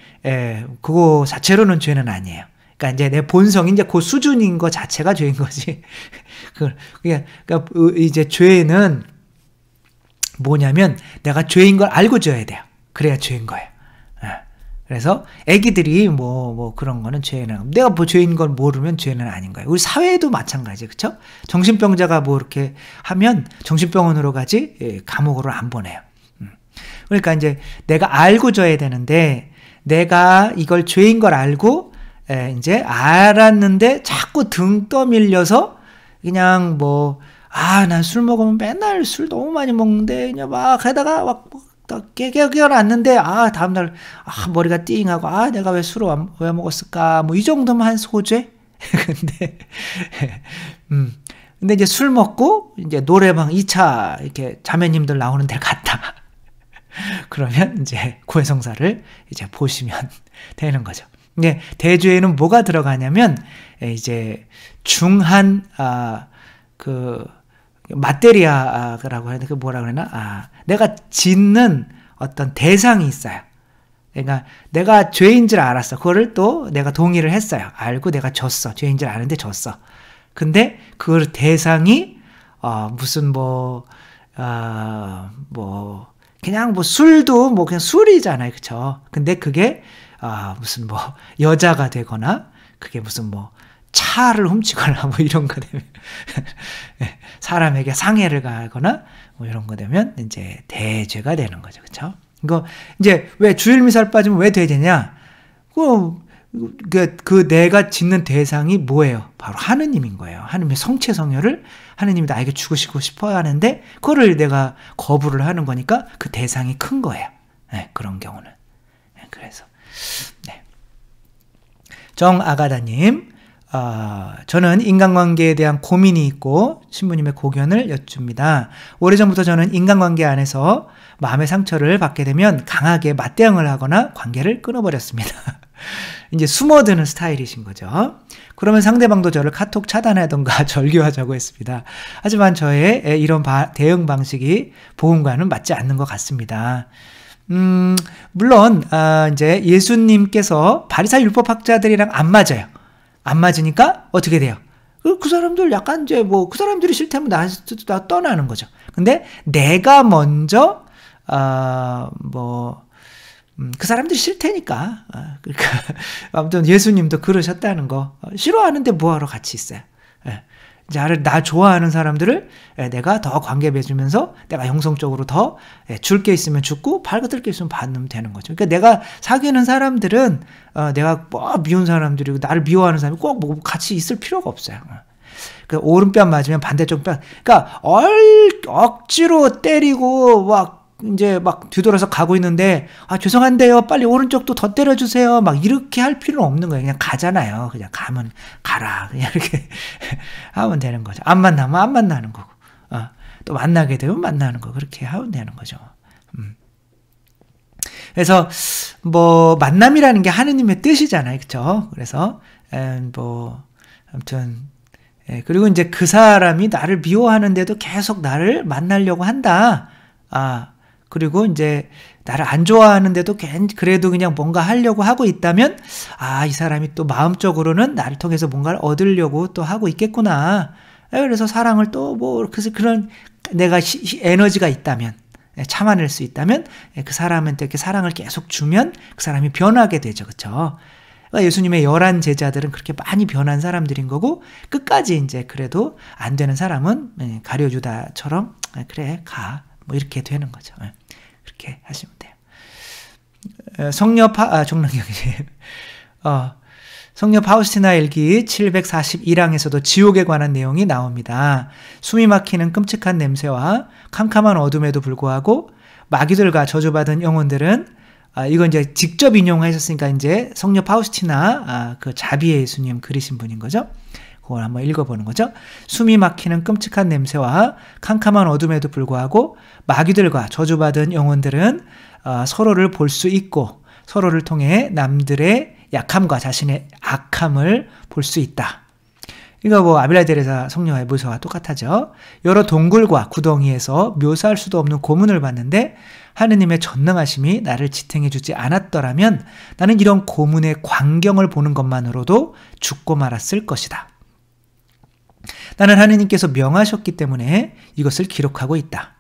그거 자체로는 죄는 아니에요. 그러니까 이제 내 본성이 이제 그 수준인 거 자체가 죄인 거지. 그러니까 이제 죄는 뭐냐면 내가 죄인 걸 알고 져야 돼요. 그래야 죄인 거예요. 그래서 애기들이 그런 거는 죄는, 내가 죄인 걸 모르면 죄는 아닌 거예요. 우리 사회에도 마찬가지, 그쵸? 정신병자가 이렇게 하면 정신병원으로 가지 감옥으로 안 보내요. 그러니까 이제 내가 알고 져야 되는데 내가 이걸 죄인 걸 알고 이제 알았는데 자꾸 등 떠밀려서 그냥 난 술 먹으면 맨날 술 너무 많이 먹는데 그냥 막 하다가 깨어났는데 다음날 머리가 띵하고 내가 왜 술을 왜 먹었을까 이 정도만 한 소죄. 근데 이제 술 먹고 이제 노래방 2차 이렇게 자매님들 나오는 데를 갔다. 그러면 이제 고해성사를 이제 보시면 되는 거죠. 이제 대죄에는 뭐가 들어가냐면 이제 중한 마테리아라고 하는데 뭐라 그러나 내가 짓는 어떤 대상이 있어요. 그러니까 내가 죄인 줄 알았어. 그거를 또 내가 동의를 했어요. 알고 내가 졌어. 죄인 줄 아는데 졌어. 근데 그 대상이 무슨 그냥 술도 그냥 술이잖아요. 그쵸? 근데 그게 무슨 여자가 되거나 그게 무슨 차를 훔치거나 이런 거 되면 사람에게 상해를 가거나 이런 거 되면 이제 대죄가 되는 거죠. 그렇죠? 이거 이제 왜 주일미사를 빠지면 왜 대죄냐? 그 내가 짓는 대상이 뭐예요? 바로 하느님인 거예요. 하느님의 성체성혈을 하느님이 나에게 주시고 싶어야 하는데 그거를 내가 거부를 하는 거니까 그 대상이 큰 거예요. 그런 경우는. 그래서 정아가다님, 저는 인간관계에 대한 고민이 있고 신부님의 고견을 여쭙니다. 오래전부터 저는 인간관계 안에서 마음의 상처를 받게 되면 강하게 맞대응을 하거나 관계를 끊어버렸습니다. 이제 숨어드는 스타일이신 거죠. 그러면 상대방도 저를 카톡 차단하던가 절교하자고 했습니다. 하지만 저의 이런 대응 방식이 복음과는 맞지 않는 것 같습니다. 물론 이제 예수님께서 바리사이 율법학자들이랑 안 맞아요. 안 맞으니까 어떻게 돼요? 그 사람들 약간 이제 뭐 그 사람들이 싫다면 나 떠나는 거죠. 근데 내가 먼저 그 사람들이 싫다니까. 그러니까 아무튼 예수님도 그러셨다는 거. 싫어하는데 뭐하러 같이 있어요. 예. 나 좋아하는 사람들을 내가 더 관계 맺으면서 내가 형성적으로 더 줄 게 있으면 주고 받을 게 있으면 받으면 되는 거죠. 그러니까 내가 사귀는 사람들은 내가 뭐 미운 사람들이고 나를 미워하는 사람이 꼭 뭐 같이 있을 필요가 없어요. 그 오른뺨 맞으면 반대쪽 뺨. 그러니까 억지로 때리고 이제 뒤돌아서 가고 있는데 죄송한데요 빨리 오른쪽도 더 때려주세요 막 이렇게 할 필요는 없는 거예요. 그냥 가잖아요. 그냥 가면 가라 그냥 이렇게 하면 되는 거죠. 안 만나면 안 만나는 거고 또 만나게 되면 만나는 거 그렇게 하면 되는 거죠. 그래서 뭐 만남이라는 게 하느님의 뜻이잖아요. 그렇죠? 그래서 아무튼 그리고 이제 그 사람이 나를 미워하는데도 계속 나를 만나려고 한다. 그리고 이제 나를 안 좋아하는데도 그래도 그냥 뭔가 하려고 하고 있다면 이 사람이 또 마음적으로는 나를 통해서 뭔가를 얻으려고 또 하고 있겠구나. 그래서 사랑을 또 그래서 그런 내가 에너지가 있다면 참아낼 수 있다면 그 사람한테 이렇게 사랑을 계속 주면 그 사람이 변하게 되죠. 그렇죠? 예수님의 11 제자들은 그렇게 많이 변한 사람들인 거고 끝까지 이제 그래도 안 되는 사람은 가룟유다처럼 그래 가 뭐 이렇게 되는 거죠. 그렇게 하시면 돼요. 성녀 파우스티나 일기 741항에서도 지옥에 관한 내용이 나옵니다. 숨이 막히는 끔찍한 냄새와 캄캄한 어둠에도 불구하고 마귀들과 저주받은 영혼들은 이건 이제 직접 인용하셨으니까 이제 성녀 파우스티나 그 자비의 예수님 그리신 분인 거죠. 그걸 한번 읽어보는 거죠. 숨이 막히는 끔찍한 냄새와 캄캄한 어둠에도 불구하고 마귀들과 저주받은 영혼들은 서로를 볼 수 있고 서로를 통해 남들의 약함과 자신의 악함을 볼 수 있다. 이거 뭐 아빌라데레사 성녀의 묘사와 똑같아죠. 여러 동굴과 구덩이에서 묘사할 수도 없는 고문을 받는데 하느님의 전능하심이 나를 지탱해 주지 않았더라면 나는 이런 고문의 광경을 보는 것만으로도 죽고 말았을 것이다. 나는 하느님께서 명하셨기 때문에 이것을 기록하고 있다.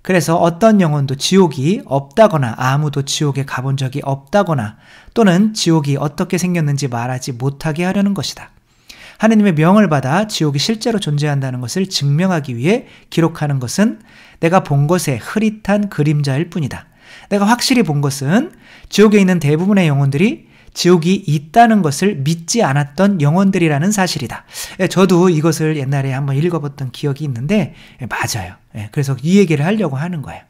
그래서 어떤 영혼도 지옥이 없다거나 아무도 지옥에 가본 적이 없다거나 또는 지옥이 어떻게 생겼는지 말하지 못하게 하려는 것이다. 하느님의 명을 받아 지옥이 실제로 존재한다는 것을 증명하기 위해 기록하는 것은 내가 본 것의 흐릿한 그림자일 뿐이다. 내가 확실히 본 것은 지옥에 있는 대부분의 영혼들이 지옥이 있다는 것을 믿지 않았던 영혼들이라는 사실이다. 저도 이것을 옛날에 한번 읽어봤던 기억이 있는데 맞아요. 그래서 이 얘기를 하려고 하는 거예요.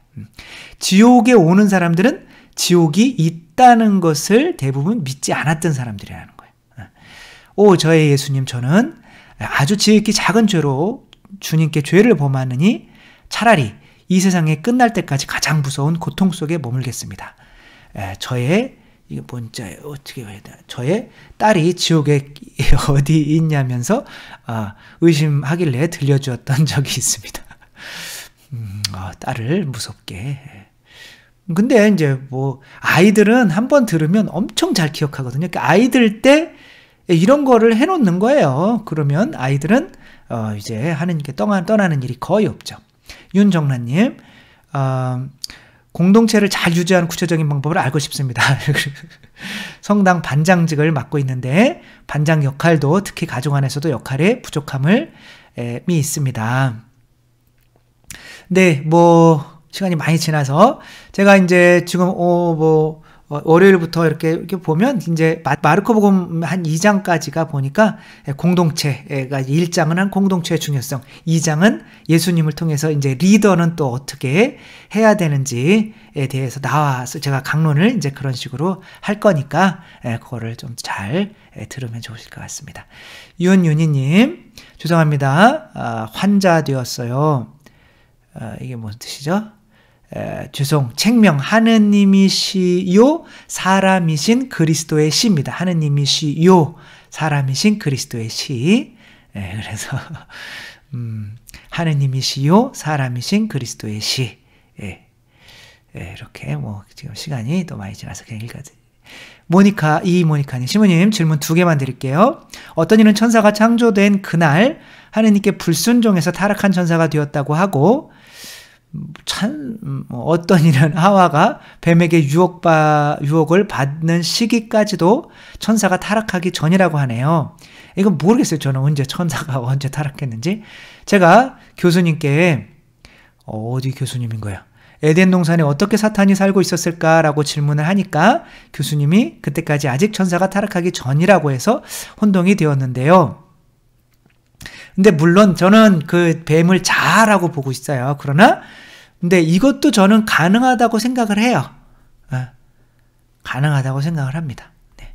지옥에 오는 사람들은 지옥이 있다는 것을 대부분 믿지 않았던 사람들이라는 거예요. 저의 예수님, 저는 아주 지극히 작은 죄로 주님께 죄를 범하느니 차라리 이 세상에 끝날 때까지 가장 무서운 고통 속에 머물겠습니다. 이게 뭔지 어떻게 해야 되나? 저의 딸이 지옥에 어디 있냐면서 의심하길래 들려주었던 적이 있습니다. 딸을 무섭게. 근데 이제 뭐 아이들은 한번 들으면 엄청 잘 기억하거든요. 그러니까 아이들 때 이런 거를 해놓는 거예요. 그러면 아이들은 이제 하느님께 떠나는 일이 거의 없죠. 윤정란님, 공동체를 잘 유지하는 구체적인 방법을 알고 싶습니다. 성당 반장직을 맡고 있는데 반장 역할도 특히 가정 안에서도 역할에 부족함이 있습니다. 네, 뭐 시간이 많이 지나서 제가 이제 지금 월요일부터 이렇게 보면 이제 마르코복음 한 2장까지가 보니까 공동체가 1장은 한 공동체의 중요성, 2장은 예수님을 통해서 이제 리더는 또 어떻게 해야 되는지에 대해서 나와서 제가 강론을 이제 그런 식으로 할 거니까 그거를 좀 잘 들으면 좋으실 것 같습니다. 윤윤희님, 죄송합니다. 환자 되었어요. 이게 무슨 뜻이죠? 책명 하느님이시요 사람이신 그리스도의 시입니다. 하느님이시요 사람이신 그리스도의 시. 그래서 하느님이시요 사람이신 그리스도의 시. 이렇게 뭐 지금 시간이 또 많이 지나서 그냥 읽어드릴게요. 모니카님, 시모님 질문 2개만 드릴게요. 어떤 이는 천사가 창조된 그날 하느님께 불순종해서 타락한 천사가 되었다고 하고, 어떤 이는 하와가 뱀에게 유혹을 받는 시기까지도 천사가 타락하기 전이라고 하네요. 이건 모르겠어요. 저는 천사가 언제 타락했는지. 제가 교수님께, 어디 교수님인 거야? 에덴 동산에 어떻게 사탄이 살고 있었을까라고 질문을 하니까 교수님이 그때까지 아직 천사가 타락하기 전이라고 해서 혼동이 되었는데요. 근데 물론 저는 그 뱀을 자아라고 보고 있어요. 그러나 근데 이것도 저는 가능하다고 생각을 해요. 가능하다고 생각을 합니다. 네.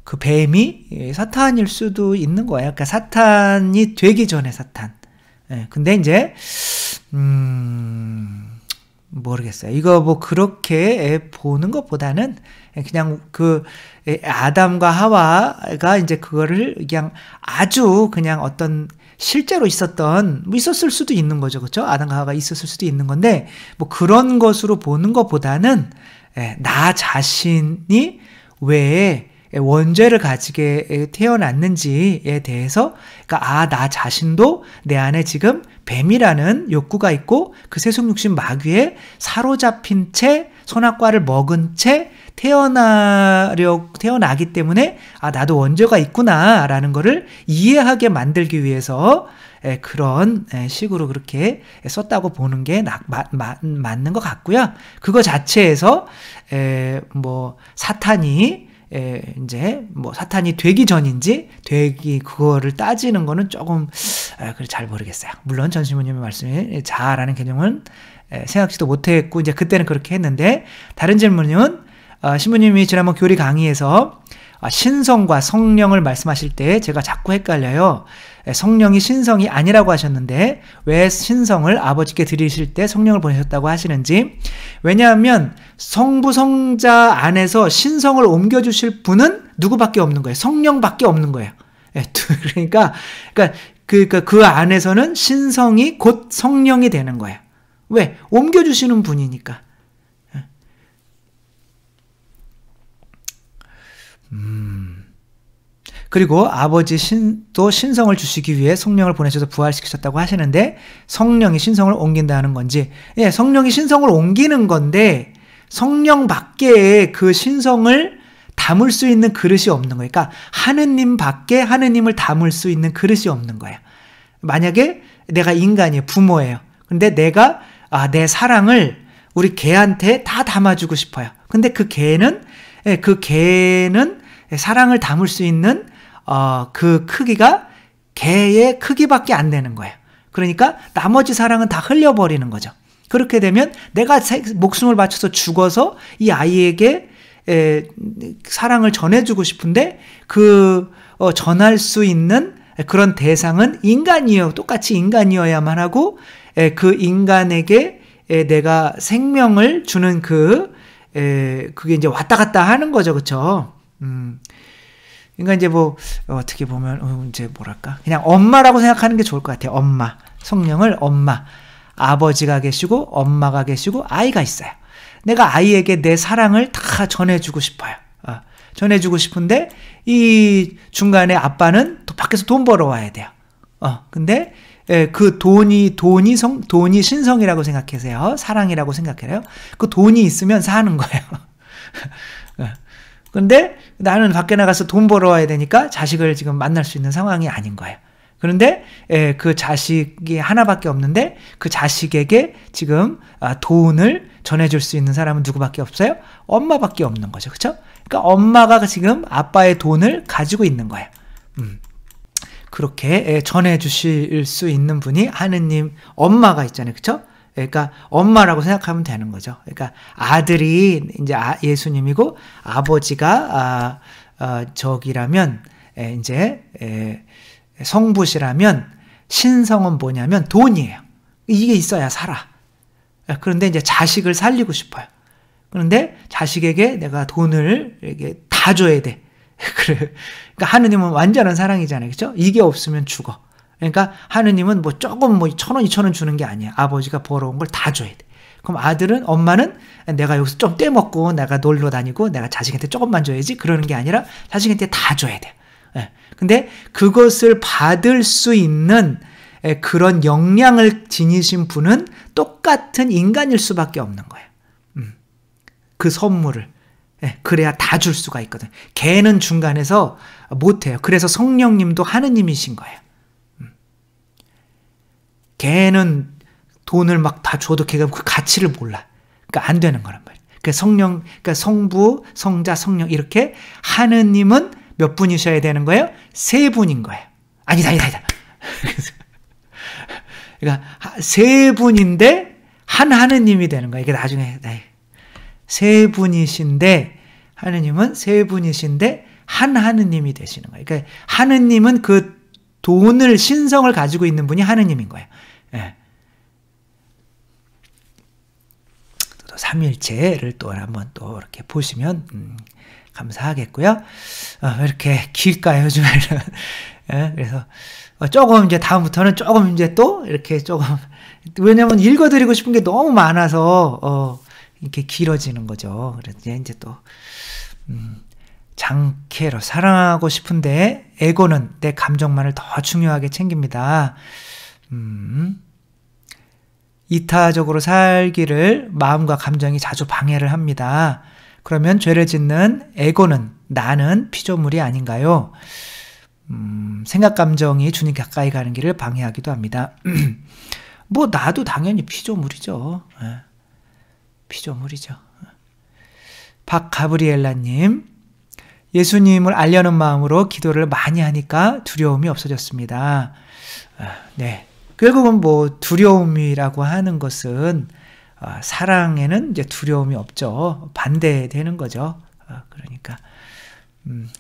그 뱀이 사탄일 수도 있는 거예요. 그러니까 사탄이 되기 전에 사탄. 네. 근데 이제 모르겠어요. 이거 뭐 그렇게 보는 것보다는 그냥 그 아담과 하와가 이제 그거를 그냥 아주 그냥 어떤 실제로 있었을 수도 있는 거죠. 그렇죠? 아담과 하와가 있었을 수도 있는 건데 뭐 그런 것으로 보는 것보다는 나 자신이 왜 원죄를 가지게 태어났는지에 대해서, 그러니까 나 자신도 내 안에 지금 뱀이라는 욕구가 있고 그 세속육신 마귀에 사로잡힌 채 선악과를 먹은 채 태어나기 때문에 나도 원죄가 있구나라는 거를 이해하게 만들기 위해서 그런 식으로 그렇게 썼다고 보는 게 맞는 것 같고요. 그거 자체에서 뭐 사탄이 이제 뭐 사탄이 되기 전인지 그거를 따지는 거는 조금 잘 모르겠어요. 물론 전시모님의 말씀이 자아라는 개념은 생각지도 못했고 이제 그때는 그렇게 했는데, 다른 질문은 신부님이 지난번 교리 강의에서 신성과 성령을 말씀하실 때 제가 자꾸 헷갈려요. 성령이 신성이 아니라고 하셨는데 왜 신성을 아버지께 드리실 때 성령을 보내셨다고 하시는지. 왜냐하면 성부 성자 안에서 신성을 옮겨주실 분은 누구밖에 없는 거예요. 성령밖에 없는 거예요. 그러니까 그 안에서는 신성이 곧 성령이 되는 거예요. 왜? 옮겨주시는 분이니까. 그리고 아버지 또 신성을 주시기 위해 성령을 보내셔서 부활시키셨다고 하시는데 성령이 신성을 옮긴다는 건지, 성령이 신성을 옮기는 건데 성령 밖에 그 신성을 담을 수 있는 그릇이 없는 거예요. 그러니까 하느님 밖에 하느님을 담을 수 있는 그릇이 없는 거예요. 만약에 내가 인간이에요. 부모예요. 근데 내가 내 사랑을 우리 개한테 다 담아주고 싶어요. 근데 그 개는 사랑을 담을 수 있는 그 크기가 개의 크기밖에 안 되는 거예요. 그러니까 나머지 사랑은 다 흘려버리는 거죠. 그렇게 되면 내가 목숨을 바쳐서 죽어서 이 아이에게 사랑을 전해주고 싶은데 전할 수 있는 그런 대상은 똑같이 인간이어야만 하고, 그 인간에게 내가 생명을 주는 그게 이제 왔다 갔다 하는 거죠. 그쵸? 그러니까 이제 뭐 어떻게 보면 이제 뭐랄까, 그냥 엄마라고 생각하는 게 좋을 것 같아요. 엄마, 성령을 엄마, 아버지가 계시고 엄마가 계시고 아이가 있어요. 내가 아이에게 내 사랑을 다 전해주고 싶어요. 전해주고 싶은데 이 중간에 아빠는 또 밖에서 돈 벌어와야 돼요. 근데 그 돈이 신성이라고 생각하세요. 사랑이라고 생각해요. 그 돈이 있으면 사는 거예요. 근데 나는 밖에 나가서 돈 벌어와야 되니까 자식을 지금 만날 수 있는 상황이 아닌 거예요. 그런데 그 자식이 하나밖에 없는데 그 자식에게 지금 돈을 전해줄 수 있는 사람은 누구밖에 없어요? 엄마밖에 없는 거죠. 그렇죠? 그러니까 엄마가 지금 아빠의 돈을 가지고 있는 거예요. 그렇게 전해주실 수 있는 분이 하느님 엄마가 있잖아요. 그렇죠? 그러니까 엄마라고 생각하면 되는 거죠. 그러니까 아들이 이제 예수님이고 아버지가 저기라면 이제 성부시라면 신성은 뭐냐면 돈이에요. 이게 있어야 살아. 그런데 이제 자식을 살리고 싶어요. 그런데 자식에게 내가 돈을 이렇게 다 줘야 돼. 그러니까 하느님은 완전한 사랑이잖아요. 그렇죠? 이게 없으면 죽어. 그러니까 하느님은 뭐 조금 1,000원, 2,000원 주는 게 아니야. 아버지가 벌어온 걸 다 줘야 돼. 그럼 엄마는 내가 여기서 좀 떼먹고 내가 놀러 다니고 내가 자식한테 조금만 줘야지 그러는 게 아니라 자식한테 다 줘야 돼요. 예. 근데 그것을 받을 수 있는 그런 역량을 지니신 분은 똑같은 인간일 수밖에 없는 거예요. 그 선물을. 그래야 다 줄 수가 있거든. 걔는 중간에서 못해요. 그래서 성령님도 하느님이신 거예요. 걔는 돈을 막 다 줘도 걔가 그 가치를 몰라. 그러니까 안 되는 거란 말이에요. 그러니까 성부, 성자, 성령 이렇게 하느님은 몇 분이셔야 되는 거예요? 3분인 거예요. 아니다. 그러니까 3분인데 한 하느님이 되는 거예요. 이게 나중에 3분이신데 하느님은 3분이신데 한 하느님이 되시는 거예요. 그러니까 하느님은 그 돈을 신성을 가지고 있는 분이 하느님인 거예요. 예. 또 삼일체를 또 한번 또 이렇게 보시면 감사하겠고요. 왜 이렇게 길까요, 요즘에는? 예, 그래서 조금 이제 다음부터는 조금 이제 또 이렇게 조금 왜냐면 읽어드리고 싶은 게 너무 많아서 이렇게 길어지는 거죠. 그래서 이제 또 장캐로 사랑하고 싶은데 에고는 내 감정만을 더 중요하게 챙깁니다. 이타적으로 살기를 마음과 감정이 자주 방해를 합니다. 그러면 죄를 짓는 에고는 나는 피조물이 아닌가요? 생각 감정이 주님 가까이 가는 길을 방해하기도 합니다. 뭐 나도 당연히 피조물이죠. 피조물이죠. 박가브리엘라님, 예수님을 알려는 마음으로 기도를 많이 하니까 두려움이 없어졌습니다. 네, 결국은 뭐 두려움이라고 하는 것은 사랑에는 이제 두려움이 없죠. 반대되는 거죠. 그러니까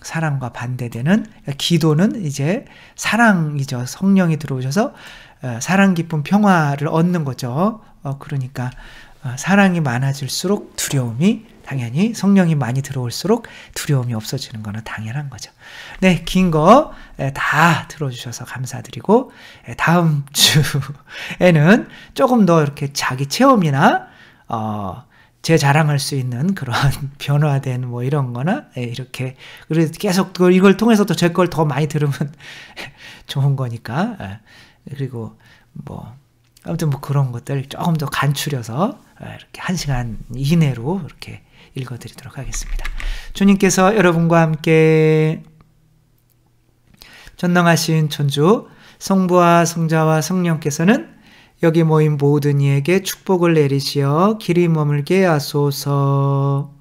사랑과 반대되는 기도는 이제 사랑이죠. 성령이 들어오셔서 사랑 깊은 평화를 얻는 거죠. 그러니까 사랑이 많아질수록 두려움이 당연히 성령이 많이 들어올수록 두려움이 없어지는 거는 당연한 거죠. 네, 긴 거 다 들어주셔서 감사드리고 다음 주에는 조금 더 이렇게 자기 체험이나 제 자랑할 수 있는 그런 변화된 뭐 이런 거나 이렇게 그래서 계속 이걸 통해서 또 제 걸 더 많이 들으면 좋은 거니까 그리고 뭐 아무튼 뭐 그런 것들 조금 더 간추려서 이렇게 1시간 이내로 이렇게 읽어드리도록 하겠습니다. 주님께서 여러분과 함께 전능하신 천주 성부와 성자와 성령께서는 여기 모인 모든 이에게 축복을 내리시어 길이 머물게 하소서.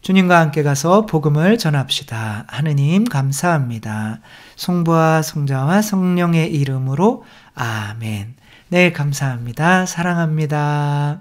주님과 함께 가서 복음을 전합시다. 하느님 감사합니다. 성부와 성자와 성령의 이름으로 아멘. 네, 감사합니다. 사랑합니다.